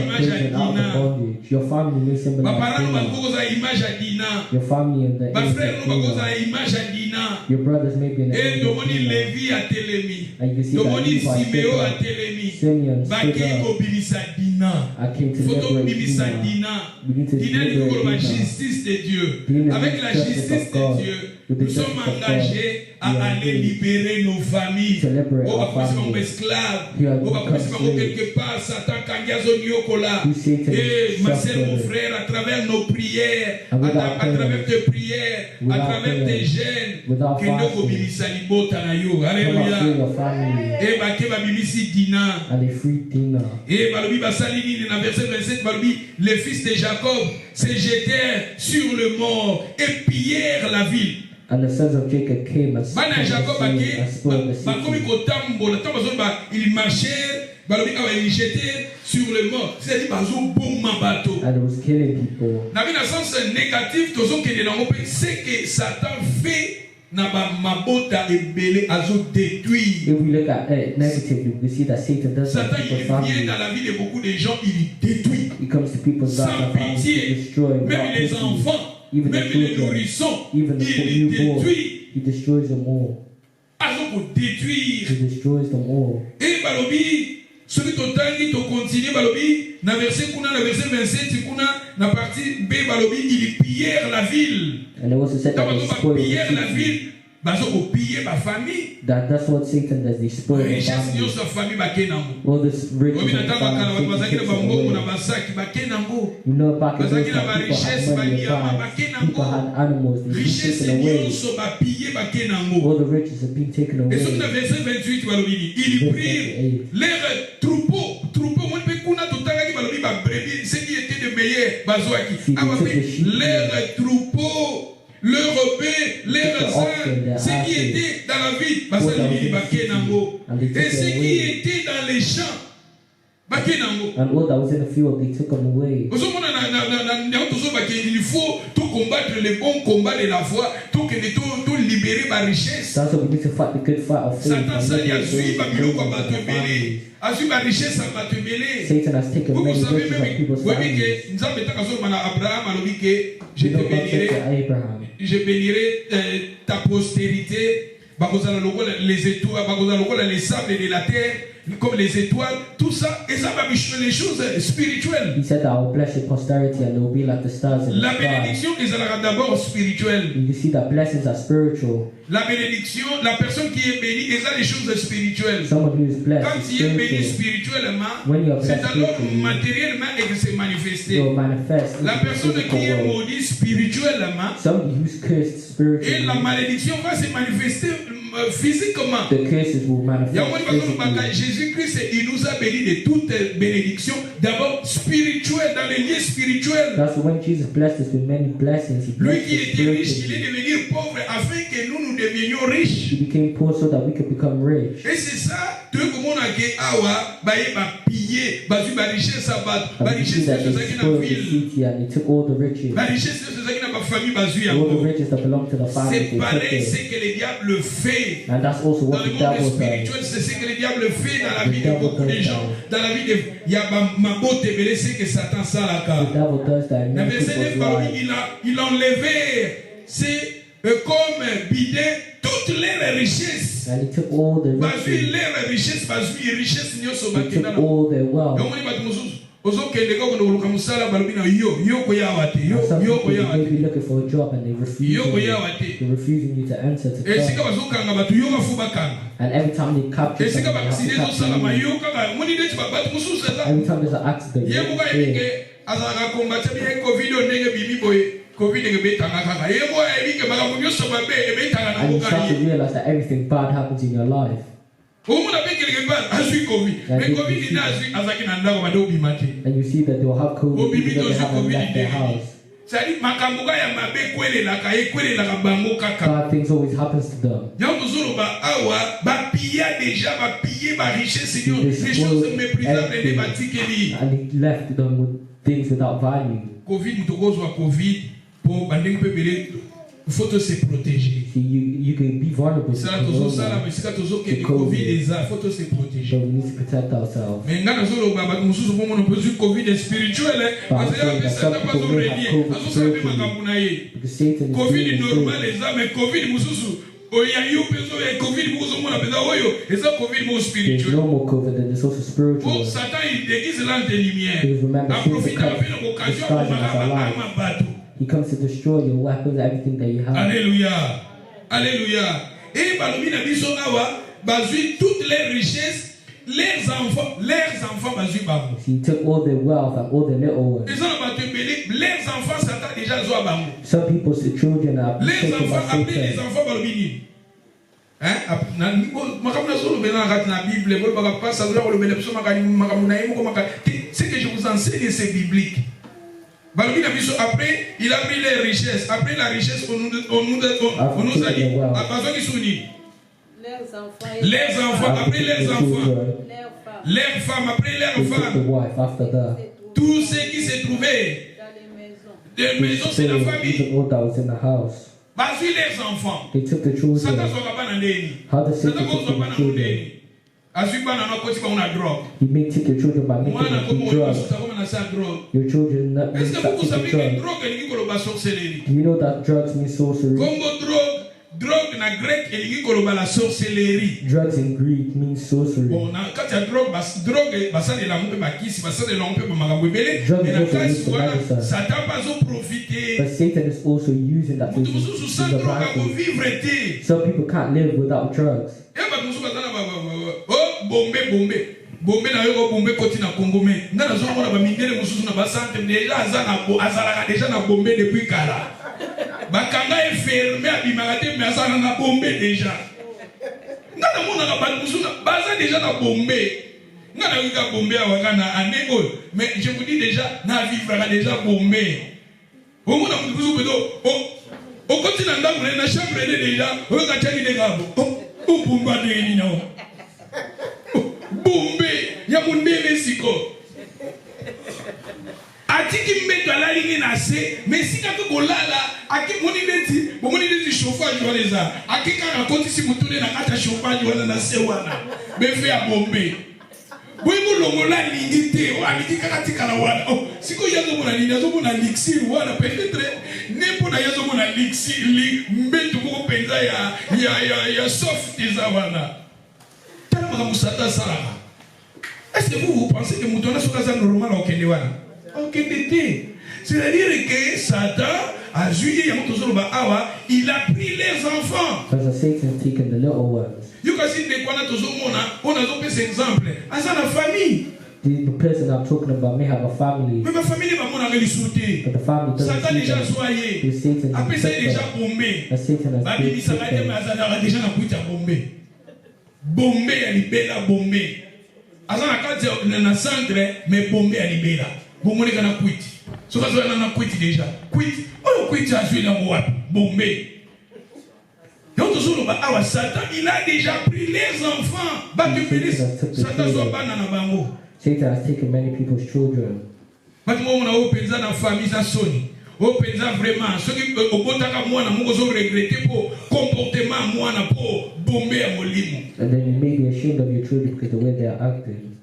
bondage. Your family may symbolize Dina. Your family and the Dina. Your brothers may be in the and you can see that Levi Simeon stood up. I came to liberate Dina. We need to liberate justice de Dieu. Avec la justice de Dieu, nous sommes engagés à aller libérer nos familles. On va passer comme esclaves. On va passer comme quelque part. Satan Kangazo Nyokola. Et ma soeur, mon frère, à travers nos prières, à travers tes prières, à travers tes gènes, que nous bimisa libota na yo. Alléluia. Et bakeba bimisi Dina. Et balobi basalini dans verset 27 balobi les fils de Jacob se jetèrent sur le mort et pillèrent la ville. And the sons of Jacob came and spoiled the city. Ils marchèrent, ils jetaient sur le mort. C'est-à-dire and it was killing people. Dans un sens négatif, c'est que Satan fait. If we look at it negatively, we see that Satan does that to people's families. Dans la vie de beaucoup de gens, il détruit. He comes to people's lives and families to destroy. Même les enfants, even même the les nourrissons, even the newborn, he destroys them all. He destroys them all. Et balobi, celui qui continue balobi, na verset 27 na partie B balobi, il pillèrent la ville. And it also said that they spoiled the city. That's what Satan does. They spoil the family. All this riches and family. You know, back in those times, people had money and people had animals. They were taken away. All the riches have been taken away. Et sur le verset 28, ils prirent leurs troupeaux. Ce qui était de meilleur, leurs troupeaux. Leurs bébés, leurs ânes, ce qui était dans la ville, et ce qui était dans les champs, and all that was in the field, they took them away. Il faut tout combattre le bon combat de la foi, tout libérer ma richesse. That's why we need to fight the good fight of faith. Satan a richesse à battre belé. Satan has taken many riches of people's families. Je bénirai ta postérité, les étoiles, les sables de la terre, comme les étoiles, tout ça, et ça va les choses spirituelles. He said that I will bless your posterity and they will be like the stars in the sky. La bénédiction est d'abord spirituelle. You see that blessings are spiritual. La bénédiction, la personne qui est bénie, et ça les choses spirituelles. Someone who is blessed. Quand tu es béni spirituellement, c'est alors matériellement et que c'est manifesté. La personne qui est maudite spirituellement, et la malédiction va se manifester physiquement. The curses will manifest physically. Jésus-Christ, il nous a bénis de toute bénédiction, d'abord spirituelle, dans les lieux spirituels. That's when Jesus blessed us with many blessings. Lui qui était riche, il est devenu pauvre afin que nous devenions riches. He became poor so that we could become rich. Et c'est ça, tu veux comment ke awa baye ba piller bazu ba richesse abat ba richesse ezaki na ville and they took all the riches. ba richesse ezaki na ba famille bazu ya all the riches that belong to the family. C'est pareil ce que le diable fait and that's also what dans le monde spirituel. C'est ce que le diable fait dans la vie de beaucoup de gens, dans la vie de il y a ma botte belé c'est que Satan salaka. Le verset 9 il enlevait c'est comme bidet toutes les richesses. And he took all the riches. Les richesses, richesses he took all their wealth. Some people may be looking for a job and they they're refusing you to enter to club. And every time they capture someone, every time there's an accident, and you start to realize that everything bad happens in your life. And you see that they'll have COVID even though they haven't left their house. Bad things always happens to them. And he left them with things without value. Il faut se protéger. You can be vulnerable to COVID. Il faut se protéger. So we need to protect ourselves. Mais ngana zolo baba mususu bomo no besoin COVID spirituel parce que Satan pas zo ready azo sabe makambo na ye. COVID normal mais COVID mususu oya yo peso ya COVID mususu mona pesa oyo eza COVID mo spirituel. There's no more COVID and there's also spiritual. Oh Satan il déguise l'ange de lumière. A profiter de l'occasion pour ma bateau. He comes to destroy your weapons, everything that you have. Alléluia. Alléluia. Et balomina biso awa bazui toutes les richesses, leurs enfants bazui bango. He took all their wealth and all their little ones. Les enfants Satan déjà zo bango. Some people's children are les enfants après les enfants balomini. Hein? Makamuna solo bena rat na Bible, bol baka pas ça doit le bele so makani makamuna yimo maka. Ce que je vous enseigne c'est biblique. Après, il a pris les richesses. Après la richesse, on nous a dit, les enfants, après les enfants, leurs femmes, après leurs femmes, tout ce qui se trouvait des maisons, c'est la famille. Basui les enfants. Satan he may take your children by making them do drugs. Your children not taking drugs. Do you know that drugs mean sorcery? Drogue na grec elingi koloba la sorcellerie. Drugs in Greek means sorcery. Bon na kati ya drogue basale la mpe bakisi basale la mpe makambo ebele. Mais na kasi wana Satan bazo profiter. But Satan is also using that to vivre. Some people can't live without drugs. Bombe na yo bombe koti na Congo me. Ngana zo mona ba mindele mususu na ba centre déjà azalaka déjà na bombe depuis kala. Bakanga est fermé à Bimagate, mais ça n'a bombé déjà. Nana mona na ba mususu baza déjà na bombé. Nana wika bombé à wakana anego. Mais je vous dis déjà na vivre déjà bombé. Au mona mususu bedo au continent ndamwe na chambre déjà. O ka tani de gabo. O bomba de ni na. Ya mundele siko atiki mbeto alalingi na se mesika to kolala aki moni neti chauffage waleza akika na koti si mutune na kata chauffage wala na se wana befe ya bombe boimu longola lingi te wali kika tika wana oh siko yazo mona nini yazo mona lixir wana peut-être nempo na yazo mona lixir mbeto ko penza ya soft za wana tala musata sala. Est-ce que vous pensez que Moutona soit normal au Kendewana? Au Kendete. C'est-à-dire que Satan a joué, il a pris les enfants. Because Satan taken the little ones. You can see the on a fait cet exemple. As la famille. The person I'm talking about may have a family. Mais ma famille va mon avec les but the family doesn't Satan déjà soyé. Après ça déjà bombé. Satan has déjà na kuita bombé. Bombé ya libela bombé. Azana kati na centre mais bombé à libéra. Bombé kana quit. So kazo na quit déjà. Quit. Oh quit a joué dans moi. Bombé. Yo Satan, il a déjà pris les enfants. Satan has taken many people's children. O penza vraiment soki obotaka mwana moko zo regretter pour comportement mwana pour bomber ya molimo. And then you may be ashamed of your children because the way they are acting.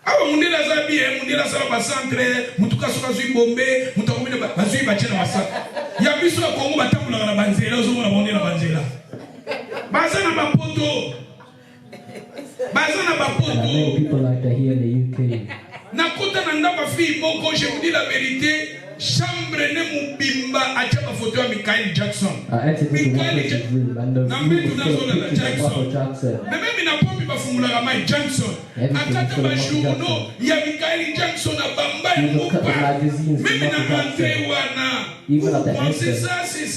Awa mundela za bien mundela sa ba centre mutuka soka zui bombe mutakomine ba zui ba chena basa. Ya biso ko ngo batambula na banzela zo mona bondela banzela. Bazana ba poto. Bazana ba poto. Many people like that here in the UK. Nakota na ndaba fille moko, je vous dis la vérité, chambre ne mubimba acha ba photo ya Michael Jackson. Michael Jackson. Na mimi na pombi bafungula ka Michael Jackson. Akata ba journaux ya Michael Jackson na bamba ya mupa. Mimi na ante wana. C'est ça, c'est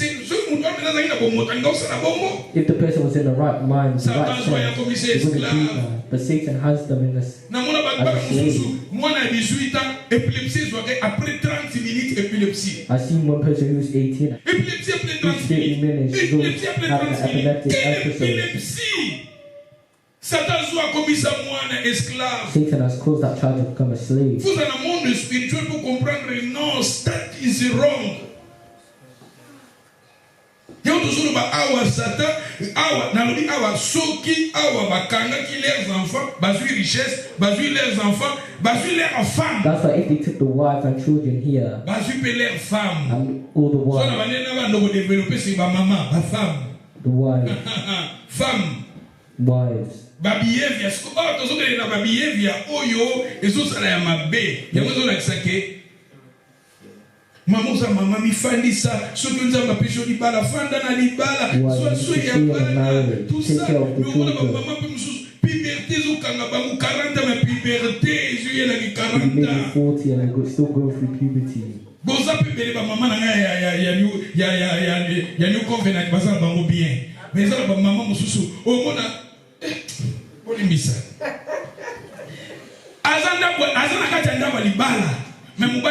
if the person was in the right mind, the right sense, they wouldn't do that. But Satan has them in this. I've seen one person who was 18. Each 30 minutes, he was having an epileptic episode. Satan has caused that child to become a slave. Vous dans le monde spirituel pour comprendre non, that is wrong. Y'a toujours ba awa Satan, awa nalobi awa soki awa bakanga ki leurs enfants, bazui richesse, bazui leurs enfants, bazui leurs femmes. That's why if they took the wives and children here, bazui pe leurs femmes, and all the wives, so na banena ba ndoko développer c'est ba maman, ba femme, the wives, femme, wives. Ba behavior, sko ba tozo ke na ba behavior oyo ezo sala ya mabe, yango zo la kisake. Maman, maman, mi fandi ça. Ce que nous avons pêché au libala, fanda na libala, soit ya bala, tout ça. Mais on a maman peut nous puberté zo kanga ba mu 40 ans mais puberté, zo yela ki 40 ans. 40 and I still go through puberty. Boza pebele ba maman na ya new covenant bazana bango bien. Mais ça ba maman mususu, o mona olimisa. Azana katanda ba libala. He's in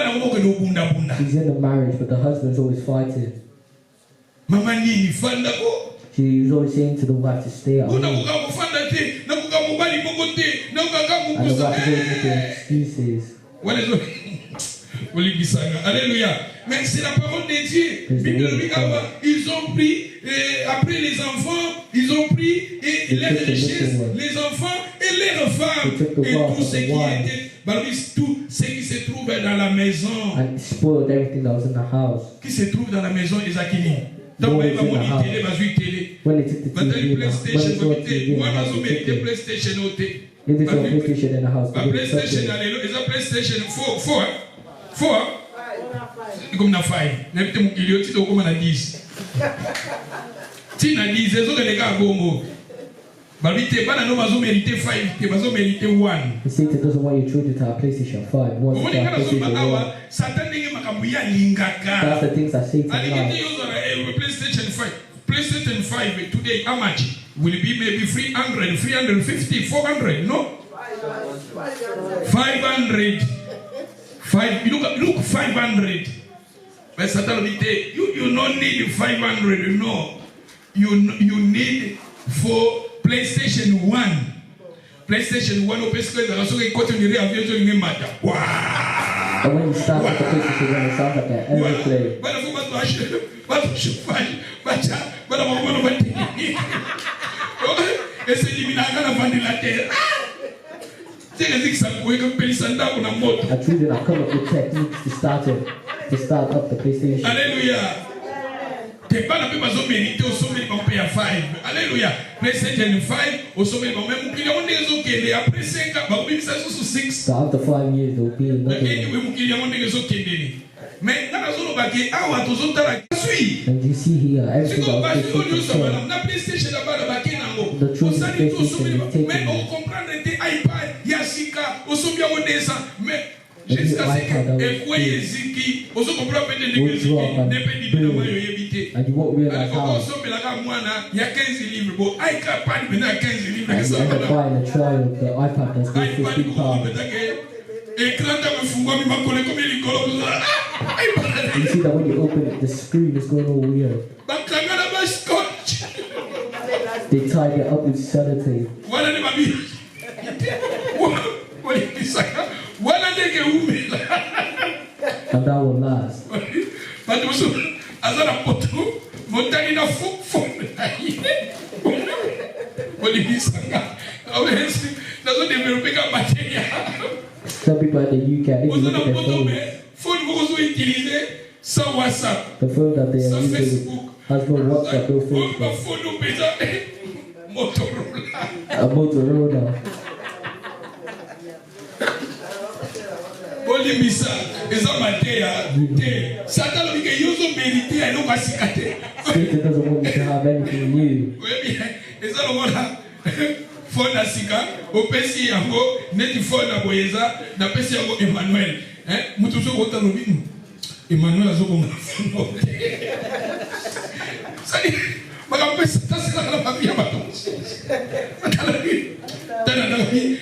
the marriage, but the husband's always fighting. He's always saying to the wife to stay at home. And the wife is always making excuses. Alléluia. Mais c'est la parole de Dieu. Ils ont pris, après les enfants, ils ont pris les richesses, les enfants et les femmes. Et tout ce qui était, tout ce qui se trouve dans la maison. And spoiled everything that was in the house. Qui se trouve dans la maison, les akini. Donc, il va monitor télé, va jouer télé. When they took the TV, moi, je vais PlayStation au thé. If there's no PlayStation in the house, PlayStation, is a PlayStation 4. Comme na 5. N'importe mon kilo, tu dois comme na 10. Tu na 10, c'est ce que les gars bongo. Balite, pas na no bazo mériter 5, tu bazo mériter 1. Satan doesn't want your children to have PlayStation 5. Satan ninge makabuya lingaka. That's the things that Satan likes. PlayStation 5. PlayStation 5 today, how much? Will it be maybe 300, 350, 400? No? 500. Look 500. But Satan will say, you don't need 500, no. You need for PlayStation 1. PlayStation 1 wow. And when you start with the PlayStation 1, it sounds like an airplane. Our children have come up with techniques to start up the PlayStation. Hallelujah. Alléluia. PlayStation 5, au sommet, même qu'il y a un des autres qui est après 5 ans, bah, ça sur 6. So after 5 years, they'll be in and you see here, everything about PlayStation. The children's PlayStation is taken. Jusqu'à ce que Eziki, on se comprend peut-être and you won't realize how. Il y a 15 livres, bon, iPad maintenant 15 livres. And you end up buying a trial of the iPad that's worth £50. You see that when you open it, the screen is going all weird. They tied it up with sellotape. And that will last. Some people at the UK, if you look at their phones, the phone that they are using has no WhatsApp, no Facebook. A Motorola. Satan doesn't want you to have anything new. Phone asika opesi yango neti phone na boyeza na pesi yango Emmanuel mutu so kota lobi Emmanuel azoko phone sali makapesa tasika na papia bato tana na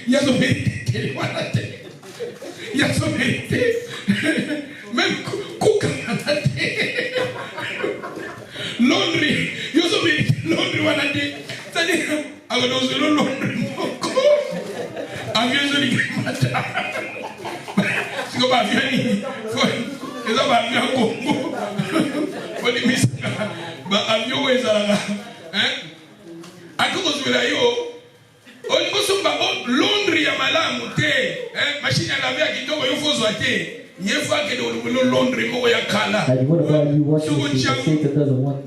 yazo mérité wala te yazo mérité même kuka na te laundry yazo mérité laundry wala te sali agonozo laundry moko avion zoli mata siko ba avion eza ba avion Congo boni misaka ba avion wezala akokozwela yo olikosomba laundry ya malamu te machine ya laver ya kitoko yo fozwa te nyefa kede olukolo laundry moko ya kala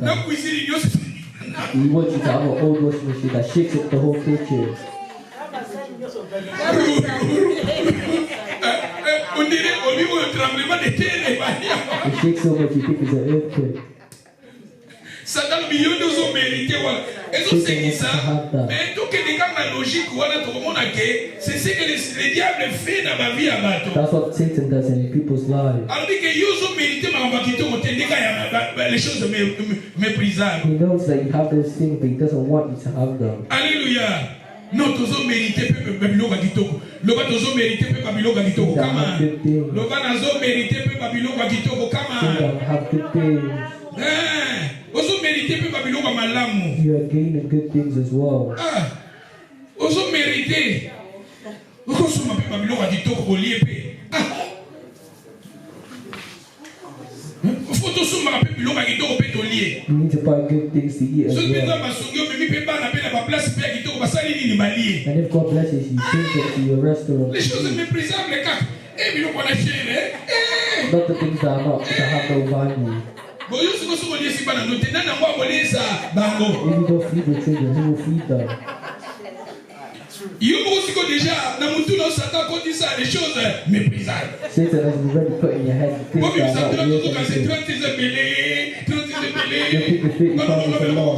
na cuisine nyonso. We want you to have an old washing machine that shakes up the whole kitchen. It shakes so much you think it's an earthquake. Satan biyonde zo mérité wala. Ezo sekisa. Mais tout que des cas logique wala to mona ke c'est ce que le diable fait dans ma vie à bateau. That's what Satan does in people's lives. Alors que yo zo mérité ma bakito motendeka ya les choses méprisables. He knows that you have those things but he doesn't want you to have them. Alléluia. Non, tozo mérité pe babiloka kitoko. Loba tozo mérité pe babiloka kitoko kama. Loba nazo mérité pe babiloka kitoko kama. Have good things. Ozo mérité pe babiloka malamu. You are gaining good things as well. Ozo mérité. Ozo suma pe babiloka kitoko kolie pe. You need to buy good things to eat as well. And if God blesses you, take it to your restaurant. Not the things that have no value. If you don't feed the children, who will feed them? Satan has already put in your head things that are not worth anything. You think the 50 pounds is a lot.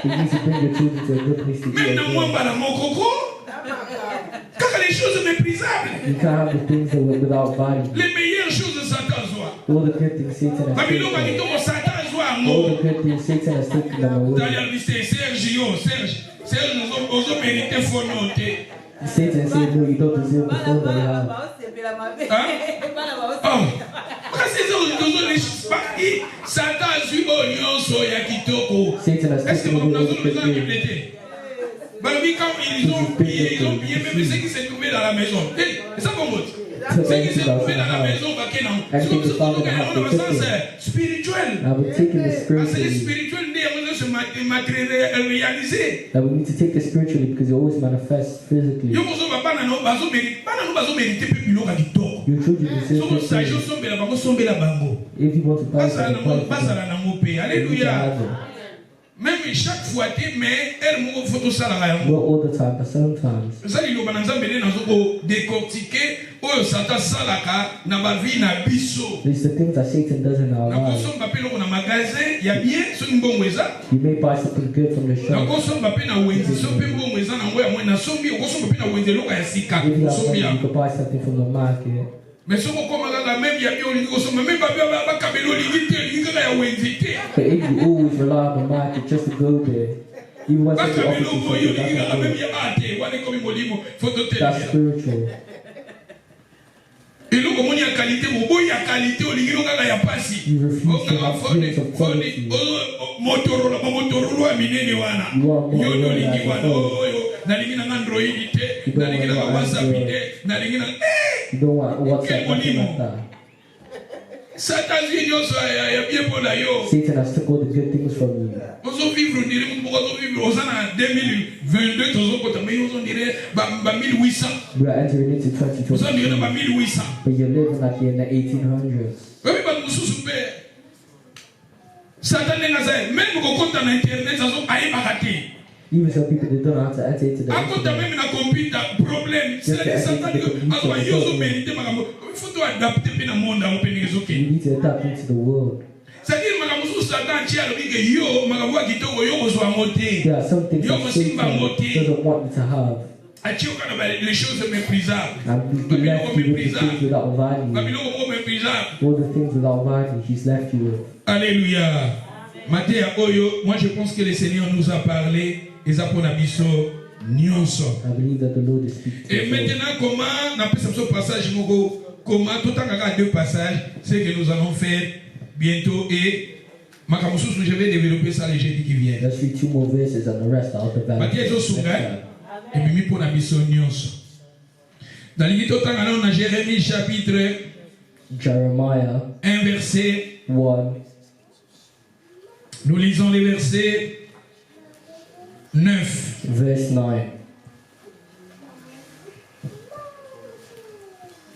You need to bring your children to a good place to eat as well. You can't have the things that were without value. All the good things Satan has taken. All the good things Satan has taken them away. Satan said, no, you don't deserve the phone that you have. Satan has taken away all the good things. Quand ils ont oublié même ceux qui se trouvaient dans la maison. C'est ça qu'on vote. Ceux qui se trouvaient dans la maison, c'est spirituel. C'est spirituel, matérialisé. That we need to take it spiritually because it always manifests physically. Your children deserve if you want to buy something, you have them. Même chaque fois, mais elle m'a fait tout ça là. Not all the time, but sometimes. Ça il a besoin de décortiquer où Satan salaka na ba vie na biso. These are the things that Satan does in our lives. Na koso na magasin, ya bien, so mbongweza. You may buy something good from the shop. Na koso mbape na wenzi, so pe mbongweza na ngoya mwe na sombi, koso mbape na wenzi loka ya sika. So you can buy something from the market. Mais si on commence à même il y a bien on dit même pas kabelo limité il y a wenzi té. But if you always rely on the market just to go there, even when something offers you something, that's spiritual. komoni ya qualité boboyi ya qualité olingino kaka ya pasi okaka foni motorolo ya minene wana yo olingi wana oyo nalingi na Android te nalingi na WhatsApp te nalingi na quel monimo Satan has took all the good things from you. We are entering into 2020, but you're living like you're in the 1800s. Even some people, they don't know how to enter into the you need to adapt into the world. There are some things that Satan doesn't want you to have. Les choses méprisables. And he left you with the things without value. All the things without value, he's left you with. Alléluia. Matéa Oyo, moi je pense que le Seigneur nous a parlé. Et ça pour Nabiso Nyonso. Et maintenant, comment on appelle ce passage, comment tout le temps qu'il y a deux passages, c'est que nous allons faire bientôt et je vais développer ça les jeudis qui viennent. Let's read 2 more verses and the rest I'll develop. Et puis pour Nabiso Nyonso. Dans le livre on a Jérémie chapitre Jeremiah 1 verset 1. Nous lisons les versets 9. Verse 9.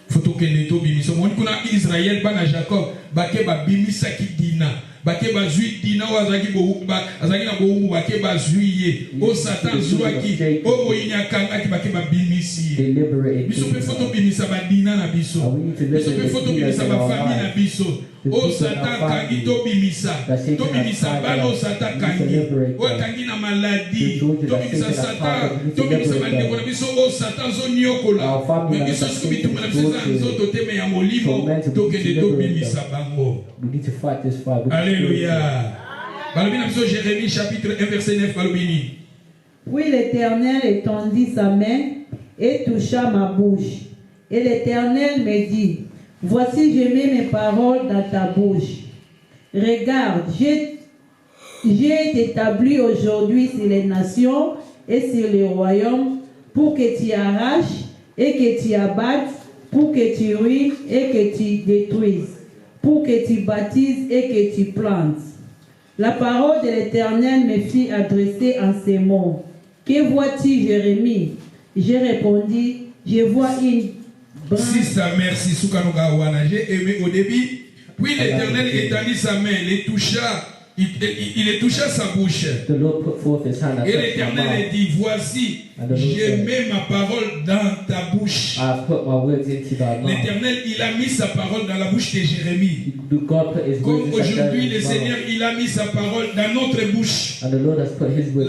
Faut que les deux bimisa. On connaît Israël, bana Jacob, bake ba bimisa ki dina, bake ba zui dina wazaki bo azaki na bo bake ba zuiye. O Satan zuaki, o moyinya kanga ki bake ba bimisi. Biso pe photo bimisa ba dina na biso. Biso pe photo bimisa ba famille na biso. O Satan kangi to bimisa bano Satan kangi o kangi na maladie to bimisa Satan to bimisa bande ko biso o Satan zo nyokola me biso sku bituma na biso zo to teme ya molimo to kende to bimisa bango. We need to fight this fight. Alléluia. Balobi na biso Jérémie chapitre 1 verset 9 balobini. Puis l'Éternel étendit sa main et toucha ma bouche. Et l'Éternel me dit: voici, je mets mes paroles dans ta bouche. Regarde, j'ai établi aujourd'hui sur les nations et sur les royaumes pour que tu arraches et que tu abattes, pour que tu ruines et que tu détruises, pour que tu baptises et que tu plantes. La parole de l'Éternel me fit adresser en ces mots. Que vois-tu, Jérémie? J'ai répondu: je vois une si sa mère, si Soukanoga Wana, j'ai aimé au début, puis l'Éternel étendit sa main, il toucha sa bouche. Et l'Éternel dit: voici, je mets ma parole dans ta bouche. L'Éternel, il a mis sa parole dans la bouche de Jérémie. Comme aujourd'hui, le Seigneur, il a mis sa parole dans notre bouche. La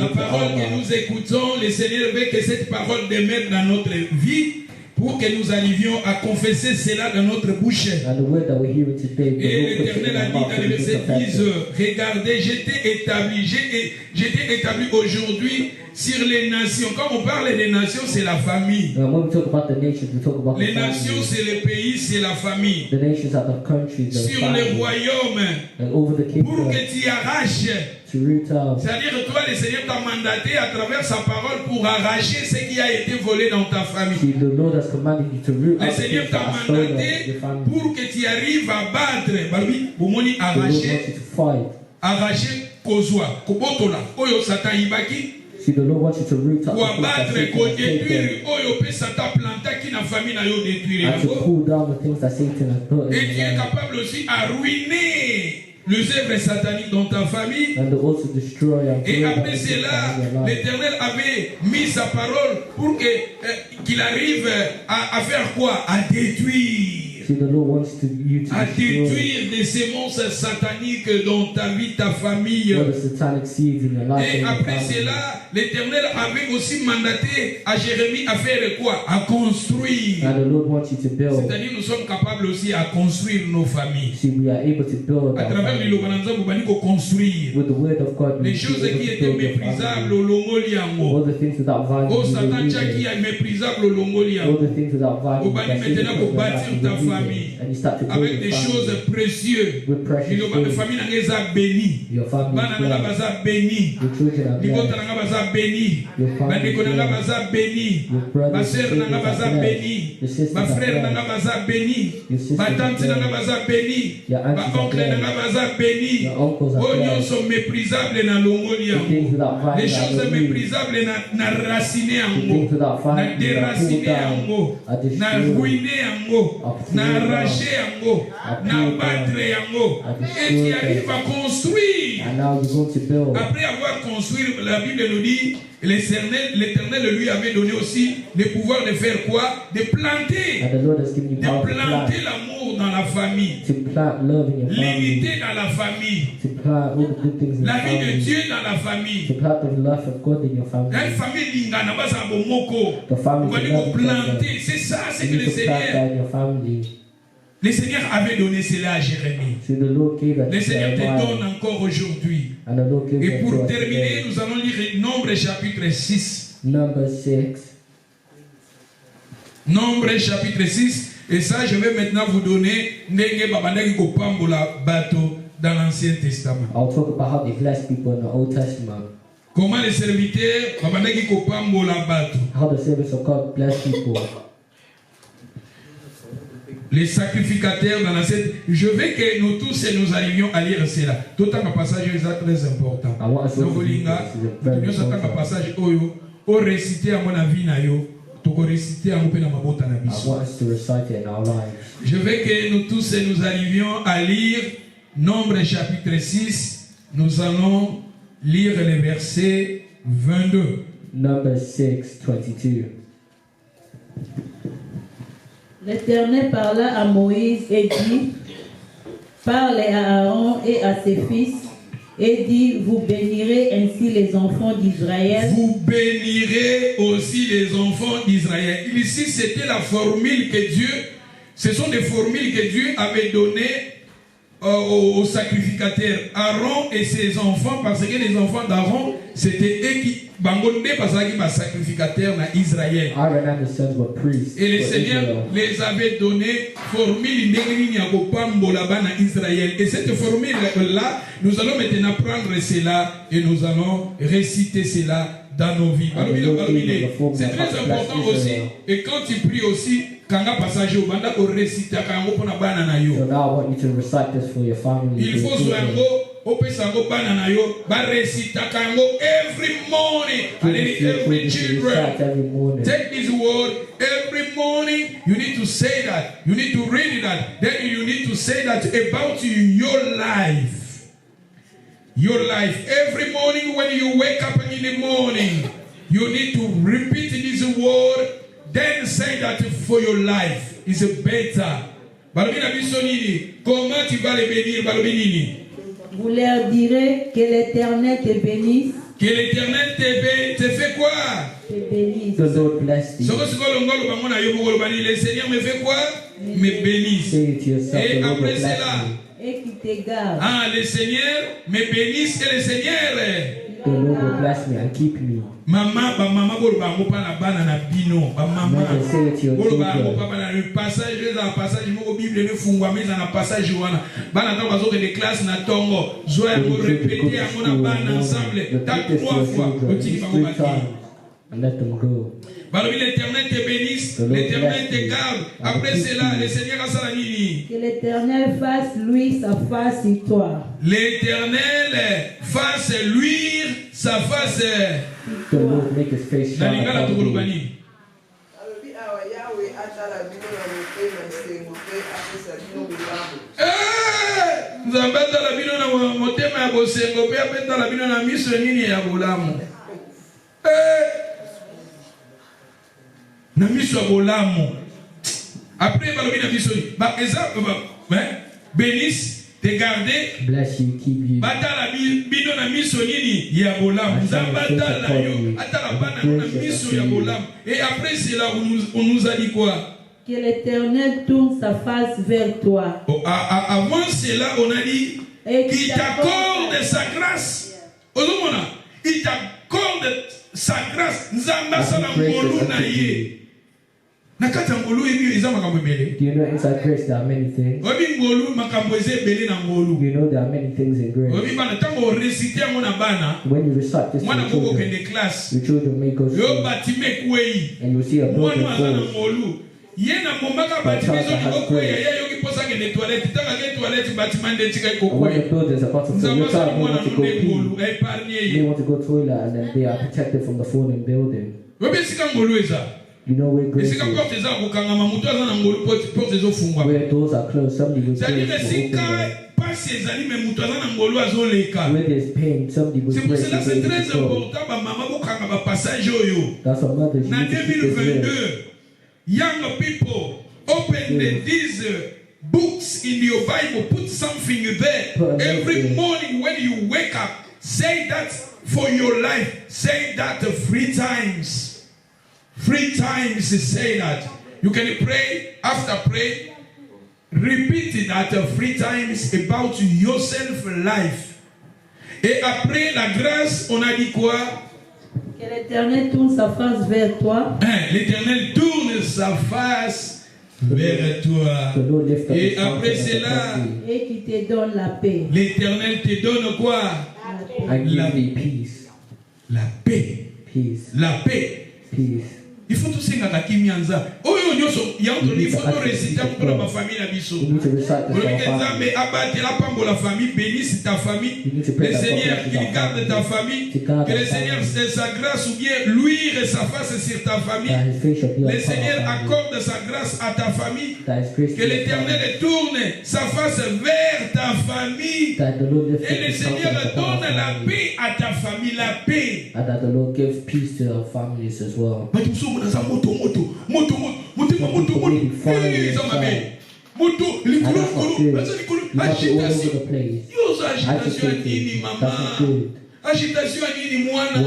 parole que nous écoutons, le Seigneur veut que cette parole demeure dans notre vie, pour que nous arrivions à confesser cela dans notre bouche. Et l'Éternel a dit dans le verset 10, regardez, j'étais établi aujourd'hui sur les nations. Quand on parle des nations, c'est la famille. Les nations, c'est les pays, c'est la famille. Sur les royaumes, pour que tu arraches. C'est-à-dire que toi, le Seigneur t'a mandaté à travers sa parole pour arracher ce qui a été volé dans ta famille. Le Seigneur t'a mandaté pour que tu arrives à battre, arracher, kozwa, kobotola, oyo satan ibaki. Ou abattre, détruire, oyo pe satan planta qui na famille na yo détruire. Et tu es capable aussi à ruiner les œuvres sataniques dans ta famille. Et après cela, l'Éternel avait mis sa parole pour qu'il arrive à faire quoi? À détruire. À détruire des semences sataniques dans ta vie, ta famille. Et après cela, l'Éternel avait aussi mandaté à Jérémie à faire quoi? À construire. C'est-à-dire nous sommes capables aussi à construire nos familles. À travers les Logananza, vous allez construire. Les choses qui étaient méprisables au Longoliango. Au Satan qui est méprisable au Longoliango. Vous allez maintenant bâtir ta famille. famille avec des choses précieuses. Ma famille est bénie. Bana nanga baza béni. Libota nanga baza béni. Bandeko nanga baza béni. Ma sœur nanga baza béni. Ma frère nanga baza béni. Ma tante nanga baza béni. Ma oncle nanga baza béni. Oh, nous sommes méprisables dans l'ongolia. Les choses méprisables na raciner yango, na déraciner yango, na ruiner yango, na arracher yango, na battre yango. Et tu arrives à construire. Après avoir construit, la Bible nous dit, l'Éternel lui avait donné aussi le pouvoir de faire quoi? De planter. De planter l'amour dans la famille. L'unité dans la famille. La vie de Dieu dans la famille. La famille lingana basa bomoko. Planter, c'est ça, c'est que le Seigneur avait donné cela à Jérémie. Le Seigneur te donne encore aujourd'hui. Et pour terminer, nous allons lire Nombre chapitre 6. Nombre chapitre 6. Et ça, je vais maintenant vous donner Nenge Babandaki Kopambola Bato dans l'Ancien Testament. I'll talk about how they bless people in the Old Testament. Comment les serviteurs Babandaki Kopambola Bato. How the servants of God bless people. Les sacrificateurs dans l'ancien. Je veux que nous tous et nous arrivions à lire cela. Tout un passage est très important. Donc, nous avons un passage où réciter à mon avis nayo. Je veux que nous tous et nous arrivions à lire Nombre chapitre 6. Nous allons lire le verset 22. Number 6, 22. L'Éternel parla à Moïse et dit, parle à Aaron et à ses fils, et dit, vous bénirez ainsi les enfants d'Israël. Vous bénirez aussi les enfants d'Israël. Ici, c'était la formule que Dieu, ce sont des formules que Dieu avait données aux sacrificateurs. Aaron et ses enfants, parce que les enfants d'Aaron, c'était eux qui sacrificateurs dans Israël. Et le Seigneur les avait donné formule Israël. Et cette formule-là, nous allons maintenant prendre cela et nous allons réciter cela dans nos vies. C'est très important aussi. Et quand tu pries aussi, il faut every morning. Every children take this word every morning. You need to say that. You need to read that. Then you need to say that about your life. Your life. Every morning when you wake up in the morning, you need to repeat this word. Then say that for your life is better. Comment tu vas les bénir? Vous leur direz que l'Éternel te bénisse. Que l'Éternel te fait quoi? Te bénisse. The Lord bless thee. Le Seigneur me fait quoi? Me bénisse. Et après cela, et qui te garde. Ah, le Seigneur me bénisse et le Seigneur. The Lord will bless me and keep me. Maman, bolo pa na bana na bino, maman. Bolo pa na le passage dans passage mo Bible ne fungwa mais na passage wana. Bana ta bazo que des classes na tongo, joie pour répéter à mon bana ensemble, ta 3 fois. Otiki ba mo and let them go. L'Éternel te bénisse, l'Éternel te garde. Après cela, le Seigneur a sa nini. Que l'Éternel fasse luire sa face sur toi. L'Éternel fasse luire sa face. The Lord make his face shine upon me. Nzambe atala bino na motema ya bosengo pe apetala bino na miso nini ya bolamu. Na miso ya bolamu. Après balobi na miso ni. Ba exemple bénisse, te garder. Bless you, keep you. Batala bino na miso nini ya bolamu. Nzambe atala yo atala bana na miso ya bolamu. Et après cela on nous a dit quoi? Que l'Éternel tourne sa face vers toi. Avant cela, on a dit qu'il t'accorde sa grâce. Il t'accorde sa grâce. Do you know inside grace there are many things? You know there are many things in grace. When you recite this to your children may go through, and you see a building fall. When the building's about to fall, your child may want to go pee. They want to go toilet and then they are protected from the falling building. You know where grace is. Where doors are closed, somebody will close to open them. Where there's pain, somebody will break the door. That's what mothers need to keep this. Young people, open these books in your Bible, put something there. Every morning when you wake up, say that for your life. Say that 3 times. 3 times say that. You can pray, after pray, repeat that 3 times about yourself life. Et après la grâce, on a dit quoi? Que l'Éternel tourne sa face vers toi. L'Éternel tourne sa face vers toi. Et après cela, et qui te donne la paix. L'Éternel te donne quoi? La peace. La paix. Peace. La paix. Peace. Il faut tout senga kakimianza. Oyo nyoso ya ntoni il faut to réciter pour la famille na biso. La famille bénisse ta famille. Le Seigneur il garde ta famille. Que le Seigneur sa grâce ou bien luire sa face sur ta famille. Le Seigneur accorde sa grâce à ta famille. Que l'Éternel tourne sa face vers ta famille. Et le Seigneur donne la paix à ta famille, la paix. And that the Lord gives peace to our families as well. Agitation à nini mwana?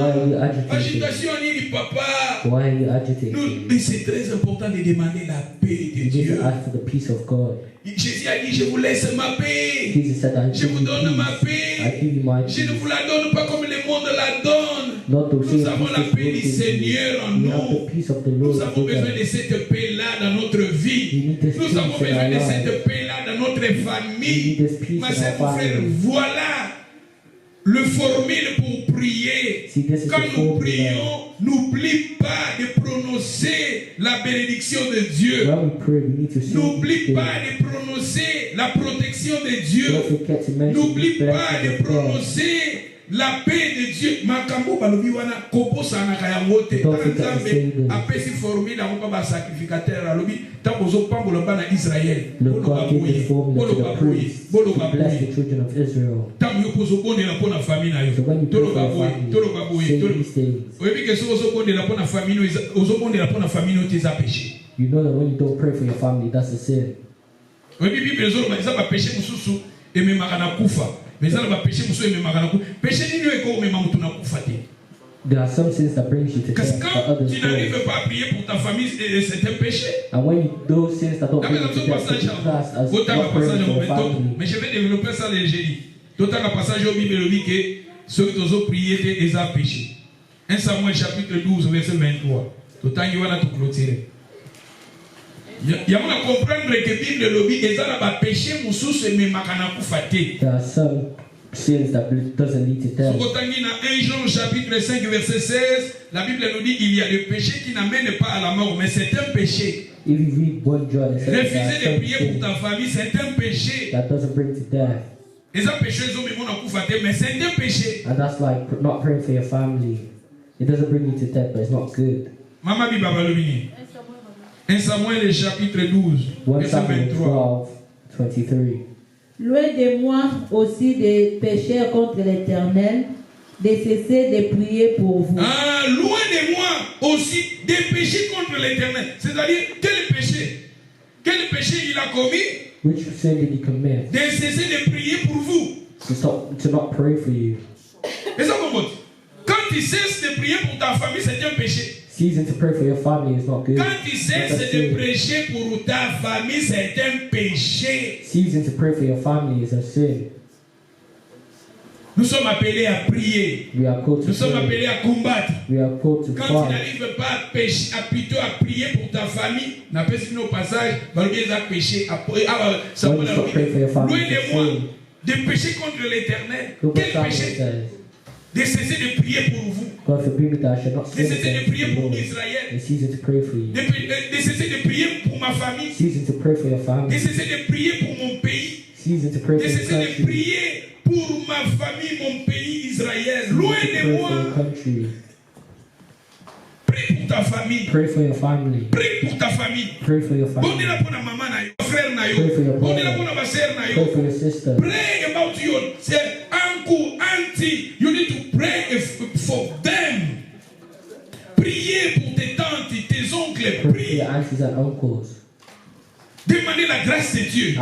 Agitation à nini papa? Why are you agitated? C'est très important de demander la paix de Dieu. Ask for the peace of God. Jésus a dit, je vous laisse ma paix. Je vous donne ma paix. Je ne vous la donne pas comme le monde la donne. Nous avons la paix du Seigneur en nous. Nous avons besoin de cette paix-là dans notre vie. Nous avons besoin de cette paix-là dans notre famille. Ma sœur, mon frère, voilà le formule pour prier. Quand nous prions, n'oublie pas de prononcer la bénédiction de Dieu. N'oublie pas de prononcer la protection de Dieu. N'oublie pas de prononcer la paix de Dieu. Makambo balobi wana koposa na kayangote. Nzambe apesi formule na ba sacrificateur alobi tabozo pambola bana Israël. Look, God gave the formula to the priests to bless the children of Israel. So when you pray for your family, say these things. You know that when you don't pray for your family, that's a sin. There are some sins that brings you to death, but others don't. And when those sins that don't bring you to death to be classed as not praying for your family. Mais je vais développer ça légèrement. D'autant qu'à passage au Bible dit que ceux qui ont prié ils ont péché. 1 Samuel chapitre 12 verset 23. D'autant qu'il va tout clôturer. Il y a à comprendre que Bible lobby ils ont pas péché mususu mais makana kufate. There are some sins that doesn't lead to death. Dans 1 Jean chapitre 5 verset 16, la Bible nous dit il y a des péchés qui n'amènent pas à la mort, mais c'est un péché. If you read 1 John, it says refuser de prier pour ta famille, c'est un péché. That doesn't bring to death. Mais c'est un péché. And that's like not praying for your family. It doesn't bring you to death, but it's not good. Maman bi baba lobini. 1 Samuel chapitre 12 verset 23. 23. Loin de moi aussi des péchés contre l'Éternel, de cesser de prier pour vous. Ah, loin de moi aussi des péchés contre l'Éternel. C'est-à-dire, quel péché? Quel péché il a commis? Which sin did he commit? De cesser de prier pour vous. To not pray for you. Et ça, quand tu cesses de prier pour ta famille, c'est un péché. Ceasing to pray for your family is not good. Quand tu cesses de prêcher pour ta famille, c'est un péché. Ceasing to pray for your family is a sin. Nous sommes appelés à prier. Nous sommes appelés à combattre. Quand tu n'arrives pas à pécher, plutôt à prier pour ta famille, n'a pas si nos passages, va le à pécher. Loin de moi de pécher contre l'Éternel. Quel péché? De cesser de prier pour vous. De cesser de prier pour Israël. De cesser de prier pour ma famille. De cesser de prier pour mon pays. De cesser de prier pour ma famille, mon pays, Israël. Loin de moi. Prie pour ta famille. Pray for your family. Prie pour ta famille. Pray for your family. Pray for your sister. Pray about your uncle, auntie. You need to pray for them. Priez pour tes tantes, tes oncles. Pray for your aunties and uncles. Demandez la grâce de Dieu.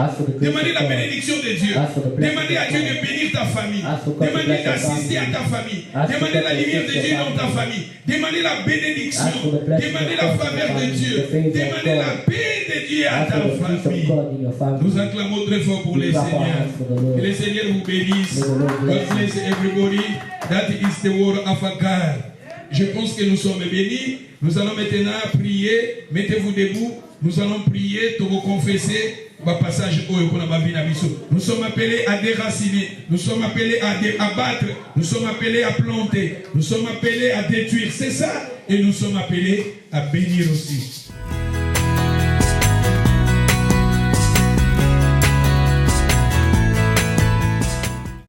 Demandez la bénédiction de Dieu. Demandez à Dieu de bénir ta famille. Demandez d'assister à ta famille. Demandez la lumière de Dieu dans ta famille. Demandez la bénédiction. Demandez la faveur de Dieu. Demandez la paix de Dieu à ta famille. Nous acclamons très fort pour les Seigneurs. Que les Seigneurs vous bénissent. God bless everybody. That is the word of God. Je pense que nous sommes bénis. Nous allons maintenant prier. Mettez-vous debout. Nous allons prier, te confesser. Nous sommes appelés à déraciner. Nous sommes appelés à abattre. Nous sommes appelés à planter. Nous sommes appelés à détruire. C'est ça. Et nous sommes appelés à bénir aussi.